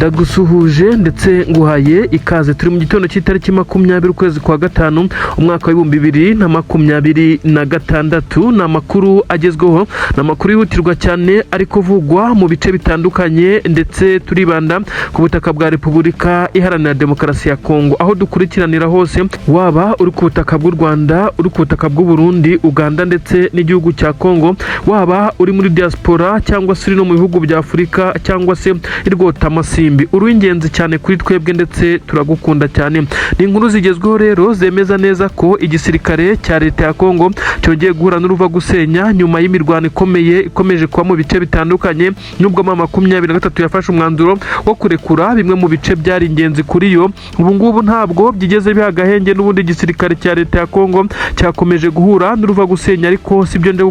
ndagusuhuje ndetse nguhaye ikaze. Turi mu gitondo cy'itariki 20 ukwezi kwa gatanu umwaka wa 2026. Ni amakuru agezweho, ni amakuru yihutirwa cyane ariko vugwa mu bice bitandukanye, ndetse turibanda ku butaka bwa Repubulika Iharanira Demokarasi ya Kongo, aho dukurikiranira hose, waba uri ku butaka bw'u Rwanda, uri ku butaka bw'u Burundi, Uganda ndetse n'igihugu cya Kongo, waba uri muri diaspora cyangwa se uri no mu bihugu bya Afurika cyangwa se irwota amasimbi. Uruingenzi cyane kuri twebwe ndetse turagukunda cyane. Ni inkuru zigezweho rero zemeza neza ko igisirikare cya leta ya Kongo cyongeye guhura n'uruva gusenya nyuma y'imirwano ikomeje kuba mu bice bitandukanye, nubwo M23 yafashe umwanzuro wo kurekura bimwe mu bice byari ingenzi kuri yo. Ubu ngubu ntabwo byigeze bihagahenge, n'ubundi igisirikare cya leta ya Kongo cyakomeje guhura n'uruva gusenya, ariko sibyo nde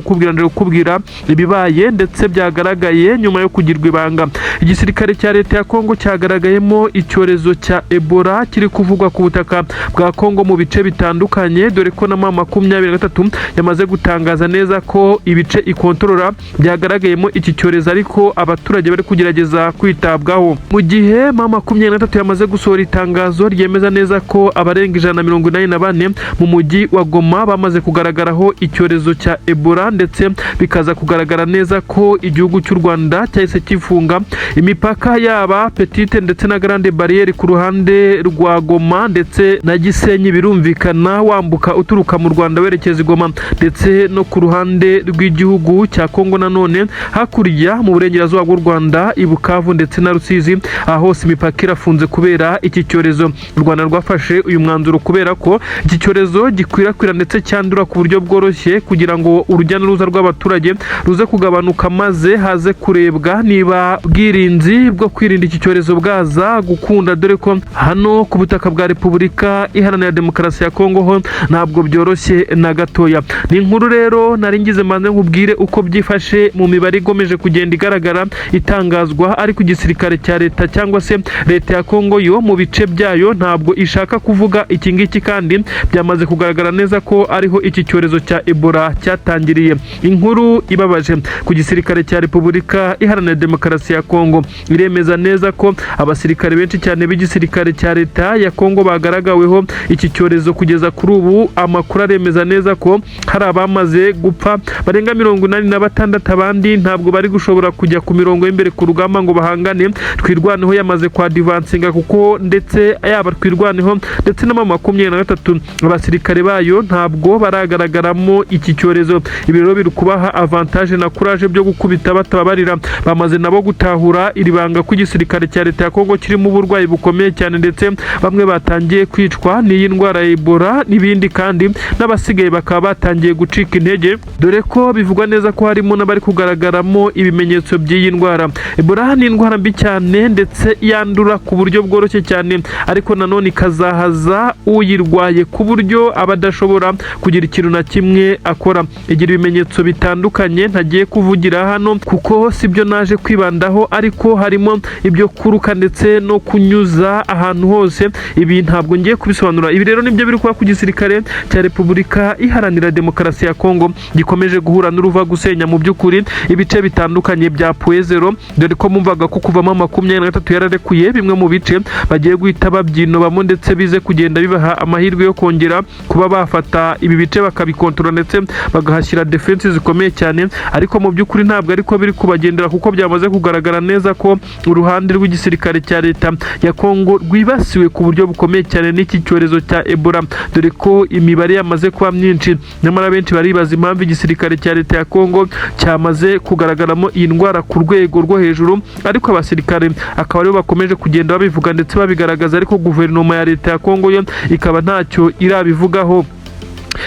gukubwira ibibaye ndetse byagaragaye nyuma yo kugirwa ibanga. Igisirikare cya leta ya Kongo cyagaragayemo icyorezo cya Ebola kiri kuvugwa ku butaka bwa Kongo mu bice bitandukanye, dore ko na M23 yamaze gutangaza neza ko ibice ikontorora byagaragayemo iki cyorezo, ariko abaturage bari kugerageza kwitabwaho. Mu gihe M23 yamaze gusohora itangazo ryemeza neza ko abarenga 184 mu mujyi wa Goma bamaze kugaragaraho icyorezo cya Ebola, ndetse bikaza kugaragara neza ko igihugu cy'u Rwanda cyahise kifunga imipaka yaba Petite ndetse na Grande Barriere ku ruhande rwa Goma ndetse na Gisenyi, birumvikana wambuka uturuka mu Rwanda werekeza i Goma, ndetse no ku ruhande rw'igihugu cya Kongo nanone hakurya mu burengerazuba bw'u Rwanda, i Bukavu ndetse na Rusizi, aho hose imipaka irafunze kubera iki cyorezo. U Rwanda rwafashe uyu mwanzuro kubera ko iki cyorezo gikwirakwira ndetse cyandura ku buryo bworoshye, kugira ngo urujya n'uruza rw'abaturage ruze kugabanuka, maze haze kurebwa niba bwirinzi bwo kwirinda iki cyorezo bwaza gukunda, dore ko hano ku butaka bwa Repubulika Iharanira Demokarasi ya Kongo ho ntabwo byoroshye na gatoya. Ni inkuru rero nari ngize mbanze nkubwire uko byifashe mu mibare igomeje kugenda igaragara itangazwa, ariko igisirikare cya leta cyangwa se leta ya Kongo yo mu bice byayo ntabwo ishaka kuvuga iki ngiki, kandi byamaze kugaragara neza ko ariho iki cyorezo cya Ebola cyatangiriye. Inkuru ibabaje ku gisirikare cya Repubulika Iharanira Demokarasi ya Kongo iremeza neza ko abasirikare benshi cyane b'igisirikare cya leta ya Kongo bagaragaweho iki cyorezo. Kugeza kuri ubu amakuru aremeza neza ko hari abamaze gupfa barenga 86, abandi ntabwo bari gushobora kujya ku mirongo y'imbere ku rugamba ngo bahangane. Twirwaneho yamaze kwa advancinga, kuko ndetse yaba Twirwaneho ndetse na M23 abasirikare bayo ntabwo baragaragaramo iki cyorezo. Ibi rero biri kubaha avantage na courage byo gukubita batababarira. Bamaze nabo gutahura iri banga ko igisirikare cya leta ya Kongo kirimo uburwayi bukomeye cyane, ndetse bamwe batangiye kwicwa n'iyi ndwara ya Ebola n'ibindi, kandi n'abasigaye bakaba batangiye gucika intege, dore ko bivugwa neza ko harimo n'abari kugaragaramo ibimenyetso by'iyi ndwara. Ebola ni indwara mbi cyane ndetse yandura ku buryo bworoshye cyane, ariko nanone ikazahaza uyirwaye ku buryo aba adashobora kugira ikintu na kimwe akora. Igira ibimenyetso bitandukanye ntagiye kuvugira hano kuko sibyo naje kwibandaho, ariko harimo ibyo kuruka ndetse no kunyuza ahantu hose. Ibi ntabwo ngiye kubisobanura. Ibi rero nibyo biri kuba ku gisirikare cya Repubulika Iharanira Demokarasi ya Kongo gikomeje guhura n'uruva gusenya mu by'ukuri ibice bitandukanye bya Puezero, dore ko mumvaga ko kuva M23 yararekuye bimwe mu bice bagiye guhita babyinobamo, ndetse bize kugenda bibaha amahirwe yo kongera kuba bafata ibi bice bakabikontorora ndetse bagahashyira defense zikomeye cyane. Ariko mu by'ukuri ntabwo ariko biri kubagendera, kuko byamaze kugaragara neza ko uruhande rw'igisirikare cya leta ya Kongo rwibasiwe ku buryo bukomeye cyane n'iki cyorezo cya Ebola, dore ko imibare yamaze kuba myinshi. Nyamara benshi baribaza impamvu igisirikare cya leta ya Kongo cyamaze kugaragaramo iyi ndwara ku rwego rwo hejuru, ariko abasirikare akaba aribo bakomeje kugenda babivuga ndetse babigaragaza, ariko guverinoma ya leta ya Kongo yo ikaba ntacyo irabivugaho.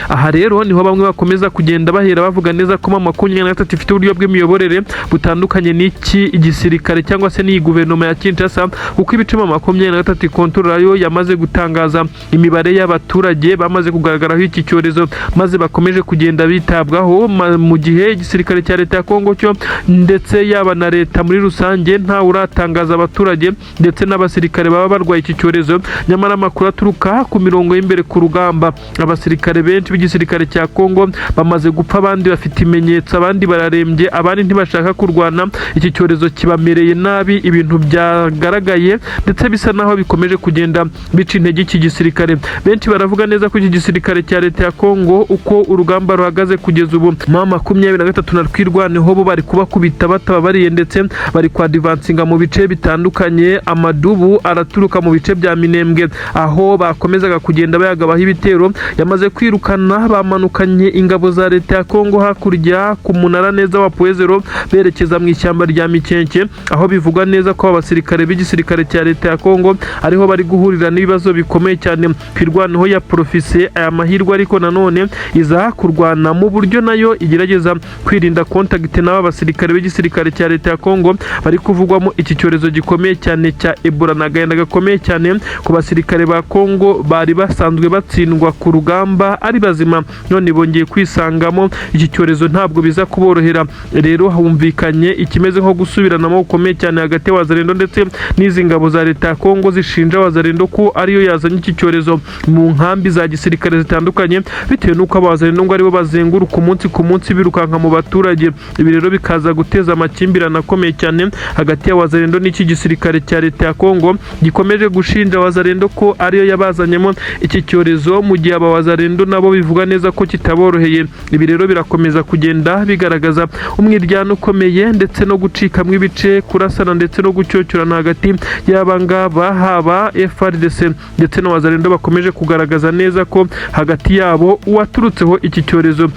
Aha rero niho bamwe bakomeza kugenda bahera bavuga neza ko M23 ifite uburyo bw'imiyoborere butandukanye n'iki igisirikare cyangwa se n'iyi guverinoma ya Kinshasa, kuko ibice M23 ikontorora yo yamaze gutangaza imibare y'abaturage bamaze kugaragaraho iki cyorezo, maze bakomeje kugenda bitabwaho, mu gihe igisirikare cya leta ya Kongo cyo ndetse yaba na leta muri rusange nta uratangaza abaturage ndetse n'abasirikare baba barwaye iki cyorezo. Nyamara amakuru aturuka ku mirongo y'imbere ku rugamba, abasirikare benshi b'igisirikare cya Kongo bamaze gupfa, abandi bafite ibimenyetso, abandi bararembye, abandi ntibashaka kurwana. Iki cyorezo kibamereye nabi, ibintu byagaragaye ndetse bisa naho bikomeje kugenda bica intege iki gisirikare. Benshi baravuga neza ko iki gisirikare cya leta ya Kongo uko urugamba ruhagaze kugeza ubu M23 na twirwaneho bo bari kubakubita batababariye, ndetse bari kwadivansinga mu bice bitandukanye. Amadubu araturuka mu bice bya Minembwe aho bakomezaga kugenda bayagabaho ibitero, yamaze kwirukana, bamanukanye ingabo za leta ya Kongo hakurya ku munara neza wa Poezero berekeza mu ishyamba rya Mikenke, aho bivugwa neza ko abasirikare b'igisirikare cya leta ya Kongo ariho bari guhurira n'ibibazo bikomeye cyane. Kwirwanaho ya profise aya mahirwe, ariko nanone iza kurwana mu buryo nayo igerageza kwirinda contact n'aba basirikare b'igisirikare cya leta ya Kongo bari kuvugwamo iki cyorezo gikomeye cyane cya Ebola. Nagenda gakomeye cyane ku basirikare ba Kongo bari basanzwe batsindwa ku rugamba ari bazima, none bongeye kwisangamo iki cyorezo, ntabwo biza kuborohera. Rero humvikanye ikimeze nko gusubiranamo gukomeye cyane hagati ya Wazalendo ndetse n'izi ngabo za leta ya Kongo zishinja Wazalendo ko ariyo yazanye iki cyorezo mu nkambi za gisirikare zitandukanye, bitewe n'uko Wazalendo ngo aribo bazenguruka umunsi ku munsi birukanka mu baturage. Ibi rero bikaza guteza amakimbirane akomeye cyane hagati ya Wazalendo n'iki gisirikare cya leta ya Kongo gikomeje gushinja Wazalendo ko ariyo yabazanyemo iki cyorezo, mu gihe aba Wazalendo nabo bivuga neza ko kitaboroheye. Ibi rero birakomeza kugenda bigaragaza umwiryano ukomeye ndetse no gucikamwo ibice, kurasana ndetse no gucyocyorana hagati y'abangaba, haba FARDC ndetse na Wazalendo bakomeje kugaragaza neza ko hagati yabo uwaturutseho iki cyorezo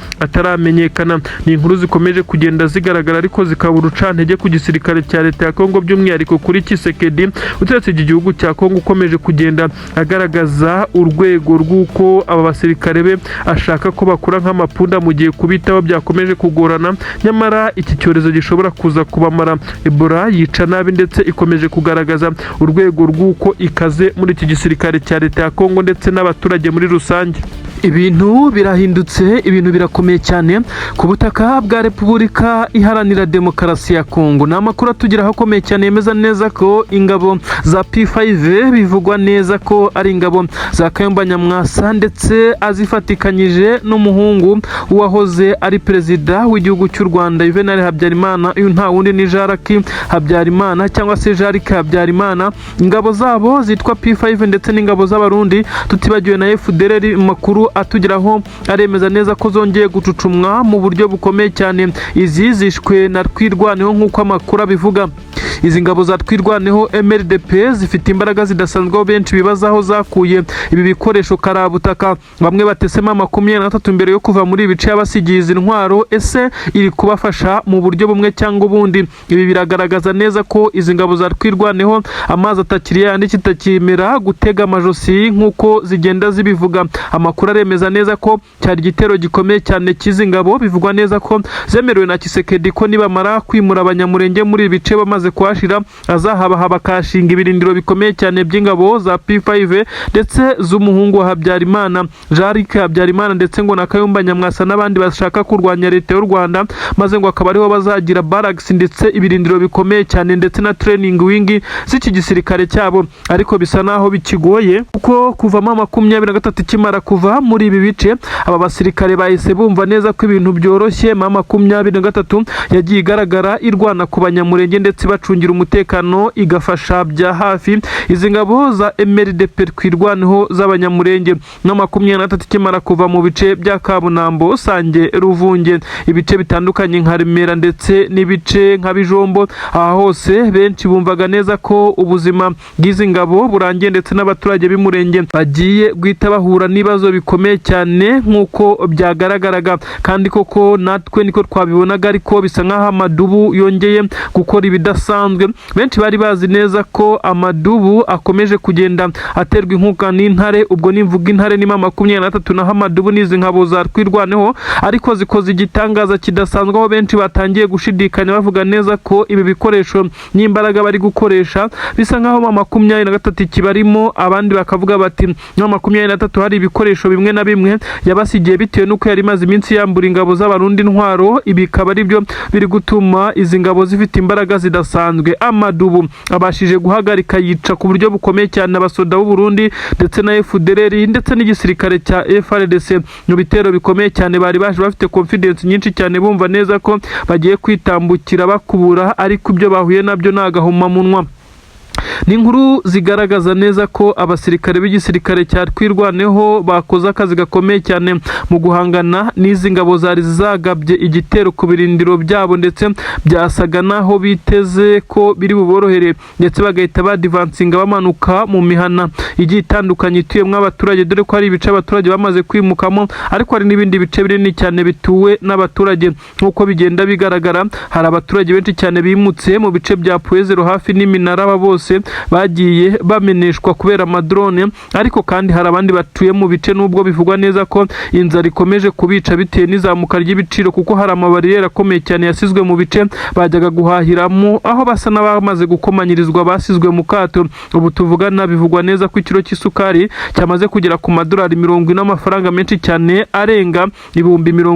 ataramenyekana. Ni inkuru zikomeje kugenda zigaragara ariko zikabura urucantege ku gisirikare cya leta ya Kongo, by'umwihariko kuri Tshisekedi uturetse iki gihugu cya Kongo ukomeje kugenda agaragaza urwego rw'uko aba basirikare be ashaka ko bakura nk'amapunda mu gihe kubitaho byakomeje kugorana. Nyamara iki cyorezo gishobora kuza kubamara. Ebola yica nabi ndetse ikomeje kugaragaza urwego rw'uko ikaze muri iki gisirikare cya leta ya Kongo ndetse n'abaturage muri rusange. Ibintu birahindutse, ibintu birakomeye cyane ku butaka bwa Repubulika Iharanira Demokarasi ya Kongo. Ni amakuru atugeraho akomeye cyane yemeza neza ko ingabo za P5 bivugwa neza ko ari ingabo za Kayumba Nyamwasa, ndetse azifatikanyije n'umuhungu wahoze ari perezida w'igihugu cy'u Rwanda Juvenal Habyarimana. Uyu nta wundi ni Jaraki Habyarimana cyangwa se Jarike Habyarimana. Ingabo zabo zitwa P5 ndetse n'ingabo z'abarundi tutibagiwe na FDLR. Makuru atugeraho aremeza neza ko zongeye gucucumwa mu buryo bukomeye cyane. Izi zishwe na twirwaneho nk'uko amakuru abivuga. Izi ngabo za twirwaneho MLDP zifite imbaraga zidasanzwe, benshi bibazaho zakuye ibi bikoresho karabutaka. Bamwe batesema 23 mbere yo kuva muri ibice y'abasigiye izi ntwaro, ese iri kubafasha mu buryo bumwe cyangwa ubundi. Ibi biragaragaza neza ko izi ngabo za twirwaneho amazi atakiri yandi kitakimera gutega amajosi nk'uko zigenda zibivuga. Amakuru aremeza neza ko cyari igitero gikomeye cyane cy'izi ngabo. Bivugwa neza ko zemerewe na Tshisekedi ko nibamara kwimura abanyamurenge muri ibice bamaze kuhashira azahaba bakashinga ibirindiro bikomeye cyane by'ingabo za P5 ndetse z'umuhungu wa Habyarimana Jarike Habyarimana, ndetse ngo na Kayumba Nyamwasa n'abandi bashaka kurwanya leta y'u Rwanda, maze ngo akaba ariho bazagira barracks ndetse ibirindiro bikomeye cyane ndetse na training wing z'iki gisirikare cyabo. Ariko bisa naho bikigoye kuko kuvamo 23 kimara kuva muri ibi bice, aba basirikare bahise bumva neza ko ibintu byoroshye. 23 yagiye igaragara irwana ku banyamurenge ndetse bacungira umutekano, igafasha bya hafi izi ngabo za MLDP kwirwanaho z'abanyamurenge. Na 23 kimara kuva mu bice bya Kabunambo, Sange, Ruvunge, ibice bitandukanye nka Remera ndetse n'ibice nka Bijombo, aha hose benshi bumvaga neza ko ubuzima bw'izi ngabo burangiye ndetse n'abaturage b'imurenge bagiye guhita bahura n'ibibazo bikomeye cyane nk'uko byagaragaraga. Kandi koko natwe niko twabibonaga, ariko bisa nk'aho Amadubu yongeye gukora ibidasanzwe. Benshi bari bazi neza ko Amadubu akomeje kugenda aterwa inkunga n'intare. Ubwo nimvuga intare ni 23 na Amadubu n'izi ngabo za twirwaneho, ariko zikoze igitangaza kidasanzwe, aho benshi batangiye gushidikanya bavuga neza ko ibi bikoresho n'imbaraga bari gukoresha bisa nk'aho 23 kibarimo. Abandi bakavuga bati 23 hari ibikoresho bimwe na bimwe yabasigiye bitewe n'uko yari maze iminsi yambura ingabo z'abarundi intwaro. Ibi bikaba ari byo biri gutuma izi ngabo zifite imbaraga zidasanzwe. bidasanzwe. Amadubu abashije guhagarika yica ku buryo bukomeye cyane abasoda b'u Burundi ndetse na FDLR ndetse n'igisirikare cya FARDC mu bitero bikomeye cyane. Bari baje bafite confidence nyinshi cyane, bumva neza ko bagiye kwitambukira bakubura, ariko ibyo bahuye nabyo nagahuma munwa. Ni inkuru zigaragaza neza ko abasirikare b'igisirikare cya Twirwaneho bakoze akazi gakomeye cyane mu guhangana n'izi ngabo zari zagabye igitero ku birindiro byabo, ndetse byasaga naho biteze ko biri buborohere, ndetse bagahita badivansinga bamanuka mu mihana igiye itandukanye ituyemo abaturage, dore ko hari ibice abaturage bamaze kwimukamo, ariko hari n'ibindi bice binini cyane bituwe n'abaturage. Nk'uko bigenda bigaragara, hari abaturage benshi cyane bimutse mu bice bya Puezero hafi n'iminara, aba bose bagiye bameneshwa kubera amadrone, ariko kandi hari abandi batuye mu bice nubwo bivugwa neza ko inzara ikomeje kubica bitewe n'izamuka ry'ibiciro, kuko hari amabariyeri akomeye cyane yasizwe mu bice bajyaga guhahiramo, aho basa n'abamaze gukomanyirizwa basizwe mu kato. Ubu tuvugana bivugwa neza ko ikiro cy'isukari cyamaze kugera ku madolari 40 n'amafaranga menshi cyane arenga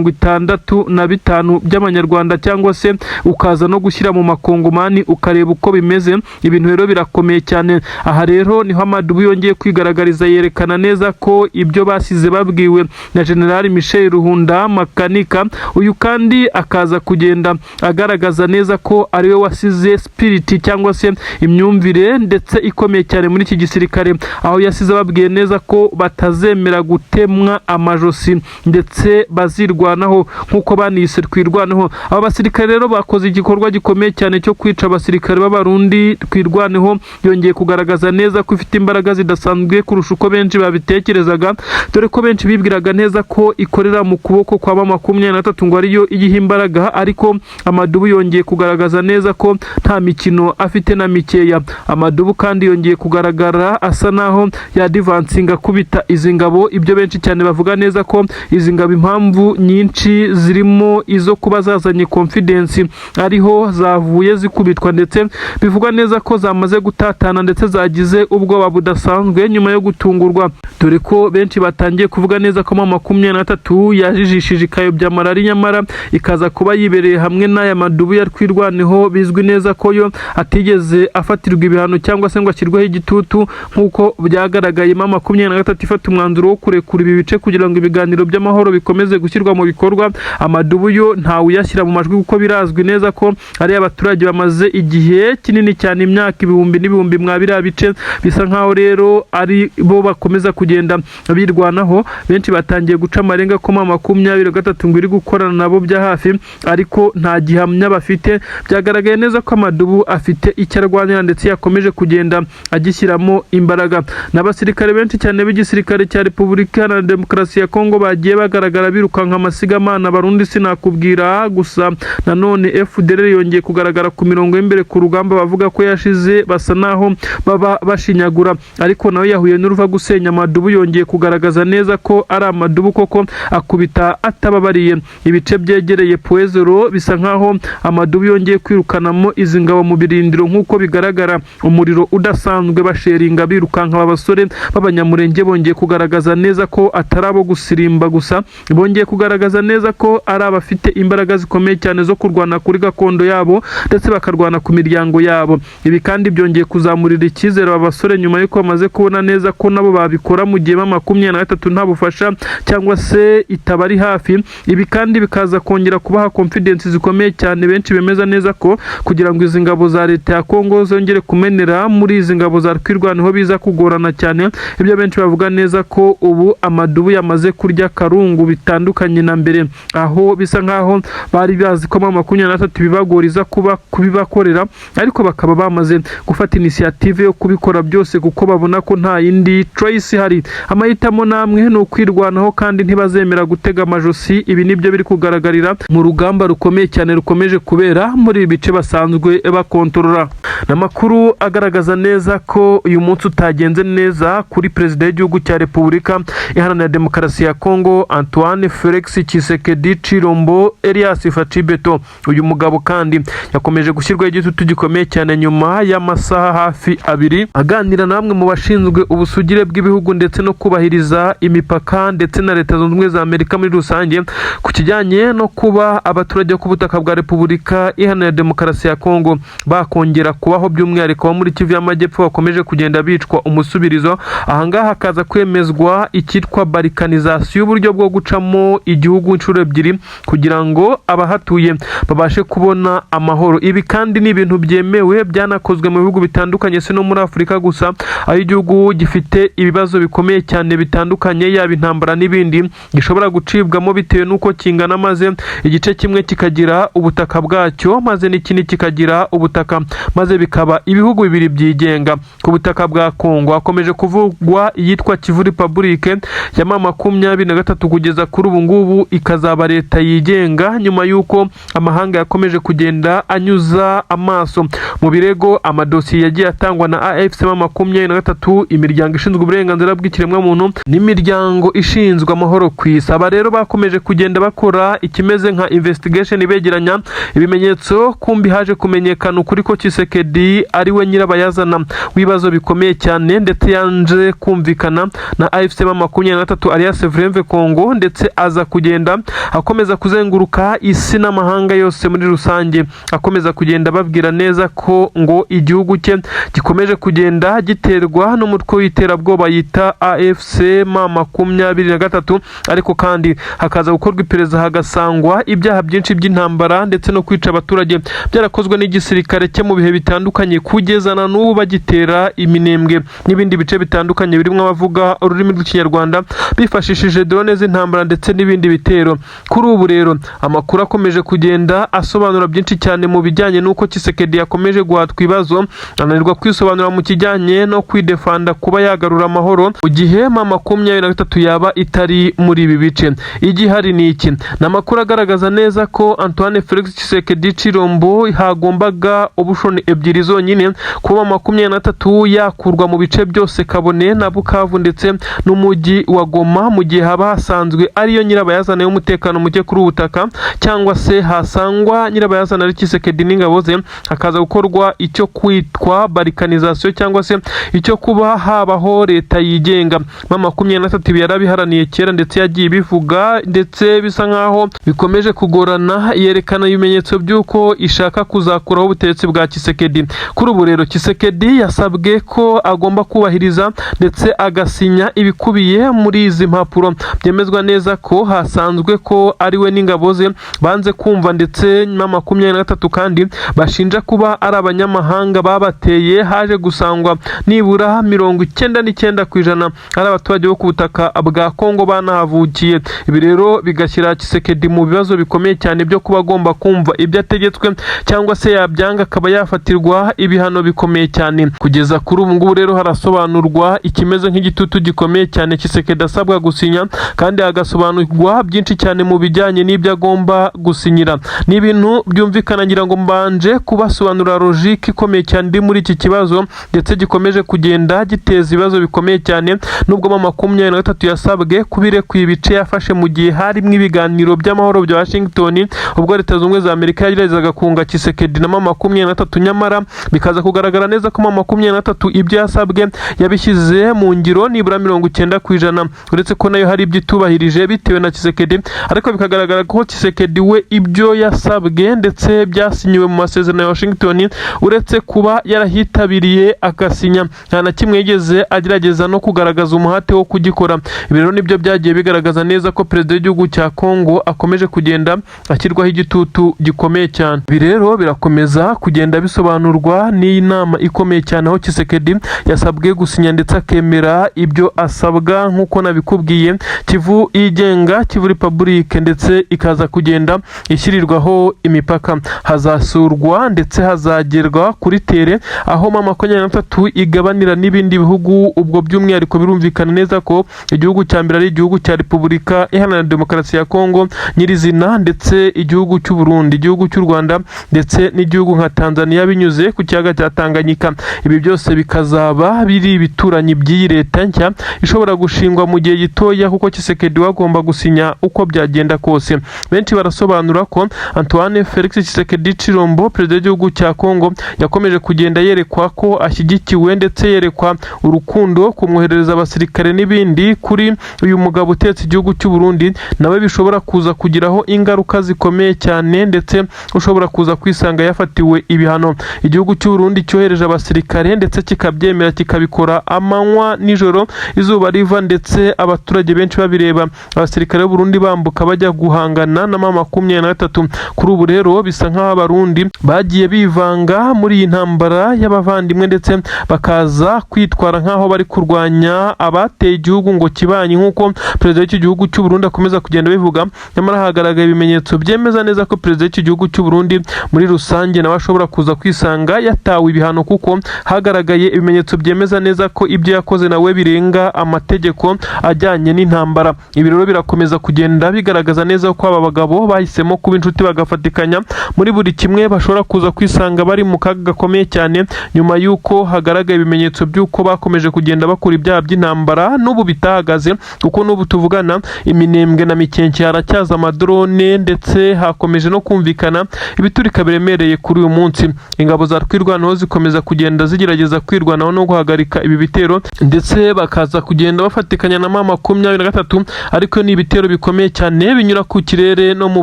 65,000 by'amanyarwanda, cyangwa se ukaza no gushyira mu makongomani ukareba uko bimeze. Ibintu rero birakomeye cyane. Aha rero niho Amadubu yongeye kwigaragariza, yerekana neza ko ibyo basize babwiwe na General Michel Ruhunda Makanika, uyu kandi akaza kugenda agaragaza neza ko ariwe wasize spirit cyangwa se imyumvire ndetse ikomeye cyane muri iki gisirikare, aho yasize babwiye neza ko batazemera gutemwa amajosi ndetse bazirwanaho nk'uko banise Twirwaneho. Aba basirikare rero bakoze igikorwa gikomeye cyane cyo kwica abasirikare b'Abarundi. Twirwaneho yongeye kugaragaza neza ko ifite imbaraga zidasanzwe kurusha uko benshi babitekerezaga, dore ko benshi bibwiraga neza ko ikorera mu kuboko kwa M23 ngo ariyo igiha imbaraga, ariko Amadubu yongeye kugaragaza neza ko nta mikino afite na mikeya. Amadubu kandi yongeye kugaragara asa naho yadivansinga kubita izi ngabo, ibyo benshi cyane bavuga neza ko izi ngabo impamvu nyinshi zirimo izo kuba zazanye confidence ariho zavuye zikubitwa, ndetse bivugwa neza ko zamaze gutatana ndetse zagize ubwoba budasanzwe nyuma yo gutungurwa, dore ko benshi batangiye kuvuga neza ko M23 yajijishije ikayobya marari, nyamara ikaza kuba yibereye hamwe n'aya Madubu ya Twirwaneho. Bizwi neza ko yo atigeze afatirwa ibihano cyangwa se ngo ashyirweho igitutu nk'uko byagaragaye. M23 ifata umwanzuro wo kurekura ibi bice kugira ngo ibiganiro by'amahoro bikomeze gushyirwa mu bikorwa. Amadubu yo ntawe uyashyira mu majwi, kuko birazwi neza ko ari abaturage bamaze igihe kinini cyane, imyaka ibihumbi n'ibihumbi mwabira bice, bisa nkaho rero ari bo bakomeza kugenda birwanaho. Benshi batangiye guca amarenga ko M23 ngo iri gukorana nabo bya hafi, ariko nta gihamya bafite. Byagaragaye neza ko Amadubu afite icyo arwanira ndetse yakomeje kugenda agishyiramo imbaraga. N'abasirikare benshi cyane b'igisirikare cya Repubulika Iharanira Demokarasi ya Kongo bagiye bagaragara birukanka amasigamana Abarundi sinakubwira. Gusa nanone FDLR yongeye kugaragara ku mirongo y'imbere ku rugamba, bavuga ko yashize, basa naho baba bashinyagura, ariko nawe yahuye n'uruva gusenya. Amadubu yongeye kugaragaza neza ko ari Amadubu koko akubita atababariye. Ibice byegereye Puezero bisa nkaho Amadubu yongeye kwirukanamo izi ngabo mu birindiro nk'uko bigaragara. Umuriro udasanzwe basheringa birukanka. Aba basore b'Abanyamurenge bongeye kugaragaza neza ko atari abo gusirimba gusa, bongeye kugaragaza neza ko ari abafite imbaraga zikomeye cyane zo kurwana kuri gakondo yabo ndetse bakarwana ku miryango yabo. Ibi kandi byongeye kuzamurira icyizere aba basore nyuma y'uko bamaze kubona neza ko nabo babikora mu gihe M23 nta bufasha cyangwa se itabari hafi. Ibi kandi bikaza kongera kubaha confidence zikomeye cyane. Benshi bemeza neza ko kugira ngo izi ngabo za leta ya Kongo zongere kumenera muri izi ngabo za Twirwaneho biza kugorana cyane. Ibyo benshi bavuga neza ko ubu Amadubu yamaze kurya karungu bitandukanye na mbere, aho bisa nkaho bari bazi ko M23 bibagoriza kuba kubibakorera, ariko bakaba bamaze gufata initiative yo kubikora byose kuko babona ko nta yindi choice hari. Amahitamo namwe no kwirwanaho kandi ntibazemera gutega amajosi. Ibi nibyo biri kugaragarira mu rugamba rukomeye cyane rukomeje kubera muri ibice basanzwe bakontorora. N'amakuru agaragaza neza ko uyu munsi utagenze neza kuri Perezida w'igihugu cya Repubulika Iharanira Demokarasi ya Kongo Antoine Felix Tshisekedi Chilombo Elias Fachibeto. Uyu mugabo kandi yakomeje gushyirwaho igitutu gikomeye cyane nyuma y'amasaha amasaha hafi 2 aganira na bamwe mu bashinzwe ubusugire bw'ibihugu ndetse no kubahiriza imipaka ndetse na Leta Zunze Ubumwe za Amerika muri rusange ku kijyanye no kuba abaturage ku butaka bwa Repubulika Iharanira Demokarasi ya Kongo bakongera kubaho, by'umwihariko muri Kivu y'Amajyepfo bakomeje kugenda bicwa umusubirizo. Ahangaha hakaza kwemezwa icyitwa barikanizasiyo y'uburyo bwo gucamo igihugu inshuro ebyiri kugira ngo abahatuye babashe kubona amahoro. Ibi kandi ni ibintu byemewe byanakozwe mu bihugu bitandukanye, si no muri Afurika gusa, aho igihugu gifite ibibazo bikomeye cyane bitandukanye, yaba intambara n'ibindi, gishobora gucibwamo bitewe n'uko kingana, maze igice kimwe kikagira ubutaka bwacyo maze n'ikindi kikagira ubutaka, maze bikaba ibihugu bibiri byigenga. Ku butaka bwa Kongo hakomeje kuvugwa iyitwa Kivu Republique ya 23 kugeza kuri ubu ngubu ikazaba leta yigenga, nyuma y'uko amahanga yakomeje kugenda anyuza amaso mu birego amadosiye yagiye atangwa na AFC 23, imiryango ishinzwe uburenganzira bw'ikiremwamuntu n'imiryango ishinzwe amahoro ku isi. Aba rero bakomeje kugenda bakora ikimeze nka investigation begeranya ibimenyetso, kumbi haje kumenyekana ukuri ko Tshisekedi ari we nyirabayazana w'ibibazo bikomeye cyane, ndetse yanje kumvikana na AFC 23 alias Vremve Congo, ndetse aza kugenda akomeza kuzenguruka isi n'amahanga yose muri rusange, akomeza kugenda babwira neza ko ngo igihugu cye gikomeje kugenda giterwa n'umutwe w'iterabwoba yita AFC 23, ariko kandi hakaza gukorwa iperereza hagasangwa ibyaha byinshi by'intambara ndetse no kwica abaturage byarakozwe n'igisirikare cye mu bihe bitandukanye, kugeza na n'ubu bagitera iminembwe n'ibindi bice bitandukanye birimo abavuga ururimi rw'ikinyarwanda bifashishije drone z'intambara ndetse n'ibindi bitero. Kuri ubu rero amakuru akomeje kugenda asobanura byinshi cyane mu bijyanye n'uko Tshisekedi yakomeje guhatwa ibibazo, ananirwa kwisobanura mu kijyanye no kwidefanda kuba yagarura amahoro mu gihe 23 yaba itari muri ibi bice. Igihari ni iki? N'amakuru agaragaza neza ko Antoine Felix Tshisekedi Chilombo hagombaga ubushoni ebyiri zonyine, kuba 23 yakurwa mu bice byose Kabone na Bukavu ndetse n'umujyi wa Goma, mu gihe haba hasanzwe ariyo nyirabayazana y'umutekano muke kuri ubutaka, cyangwa se hasangwa nyirabayazana ari Tshisekedi n'ingabo ze, hakaza gukorwa icyo kwitwa barikanizasiyo cyangwa se icyo kuba habaho leta yigenga. 23 yarabiharaniye kera ndetse yagiye bivuga, ndetse bisa nkaho bikomeje kugorana, yerekana ibimenyetso by'uko ishaka kuzakuraho ubutegetsi bwa Tshisekedi. Kuri ubu rero Tshisekedi yasabwe ko agomba kubahiriza ndetse agasinya ibikubiye muri izi mpapuro, byemezwa neza ko hasanzwe ko ari we n'ingabo ze banze kumva, ndetse 23 kandi bashinja kuba ari abanyamahanga babateye. Haje gusangwa nibura 99% ari abaturage bo ku butaka bwa Kongo banahavukiye. Ibi rero bigashyira Tshisekedi mu bibazo bikomeye cyane byo kuba agomba kumva ibyo ategetswe, cyangwa se yabyanga akaba yafatirwa ibihano bikomeye cyane. Kugeza kuri ubu ngubu rero harasobanurwa ikimeze nk'igitutu gikomeye cyane Tshisekedi asabwa gusinya, kandi hagasobanurwa byinshi cyane mu bijyanye n'ibyo agomba gusinyira. Ni ibintu byumvikana, ngira ngo mbanje kubasobanurira logique ikomeye cyane ndi muri iki kibazo, ndetse gikomeje kugenda giteza ibibazo bikomeye cyane. Nubwo 23 yasabwe kubirekwa ibice yafashe mu gihe harimo ibiganiro by'amahoro bya Washington, ubwo Leta Zunze Ubumwe za Amerika yageragezaga kunga Tshisekedi na 23, nyamara bikaza kugaragara neza ko 23 ibyo yasabwe yabishyize mu ngiro nibura 90%, uretse ko nayo hari ibyo itubahirije bitewe na Tshisekedi, ariko bikagaragara ko Tshisekedi we ibyo yasabwe ndetse byasinyiwe mu masezerano ya Washington, uretse kuba yarahitabiriye agasinya, nta na kimwe yigeze agerageza no kugaragaza umuhate wo kugikora. Ibi rero nibyo byagiye bigaragaza neza ko perezida w'igihugu cya Kongo akomeje kugenda ashyirwaho igitutu gikomeye cyane. Ibi rero birakomeza kugenda bisobanurwa n'inama ikomeye cyane, aho Tshisekedi yasabwe gusinya ndetse akemera ibyo asabwa nk'uko nabikubwiye. Kivu yigenga, Kivu Republique, ndetse ikaza kugenda ishyirirwaho imipaka, hazasurwa ndetse hazagerwa kuri tere aho 23 igabanira n'ibindi bihugu. Ubwo by'umwihariko birumvikana neza ko igihugu cya mbere ari igihugu cya Repubulika Iharanira Demokarasi ya Kongo nyirizina, ndetse igihugu cy'u Burundi, igihugu cy'u Rwanda, ndetse n'igihugu nka Tanzania binyuze ku kiyaga cya Tanganyika. Ibi byose bikazaba biri ibituranyi by'iyi leta nshya ishobora gushingwa mu gihe gitoya, kuko Tshisekedi wagomba gusinya uko byagenda kose. Benshi barasobanura ko Antoine Felix Tshisekedi Chilombo, perezida w'igihugu cya Kongo, yakomeje kugenda kugenda yerekwa ko ashyigikiwe ndetse yerekwa urukundo kumwoherereza abasirikare n'ibindi kuri uyu mugabo utetse igihugu cy'u Burundi nawe bishobora kuza kugiraho ingaruka zikomeye cyane ndetse ushobora kuza kwisanga yafatiwe ibihano. Igihugu cy'u Burundi cyohereje abasirikare ndetse kikabyemera kikabikora amanywa nijoro izuba riva ndetse abaturage benshi babireba, abasirikare b'u Burundi bambuka bajya guhangana na M23. Kuri ubu rero bisa nk'aho abarundi bagiye bivanga muri iyi ntambara y'abavandimwe ndetse bakaza kwitwara nk'aho bari kurwanya abateye igihugu ngo kibanyi nk'uko perezida w'iki gihugu cy'u Burundi akomeza kugenda bivuga. Nyamara hagaragaye ibimenyetso byemeza neza ko perezida w'iki gihugu cy'u Burundi muri rusange nawe ashobora kuza kwisanga yatawe ibihano, kuko hagaragaye ibimenyetso byemeza neza ko ibyo yakoze nawe birenga amategeko ajyanye n'intambara. Ibi rero birakomeza kugenda bigaragaza neza ko aba bagabo bahisemo kuba inshuti bagafatikanya muri buri kimwe, bashobora kuza kwisanga bari mu kaga gakomeye cyane nyuma y'uko hagaragaye ibimenyetso by'uko bakomeje kugenda bakora ibyaha by'intambara n'ubu bitahagaze, kuko n'ubu tuvugana iminembwe na mikenke haracyaza amadrone ndetse hakomeje no kumvikana ibiturika biremereye kuri uyu munsi. Ingabo za twirwanaho zikomeza kugenda zigerageza kwirwanaho no guhagarika ibi bitero ndetse bakaza kugenda bafatikanya na M23, ariko ni ibitero bikomeye cyane binyura ku kirere no mu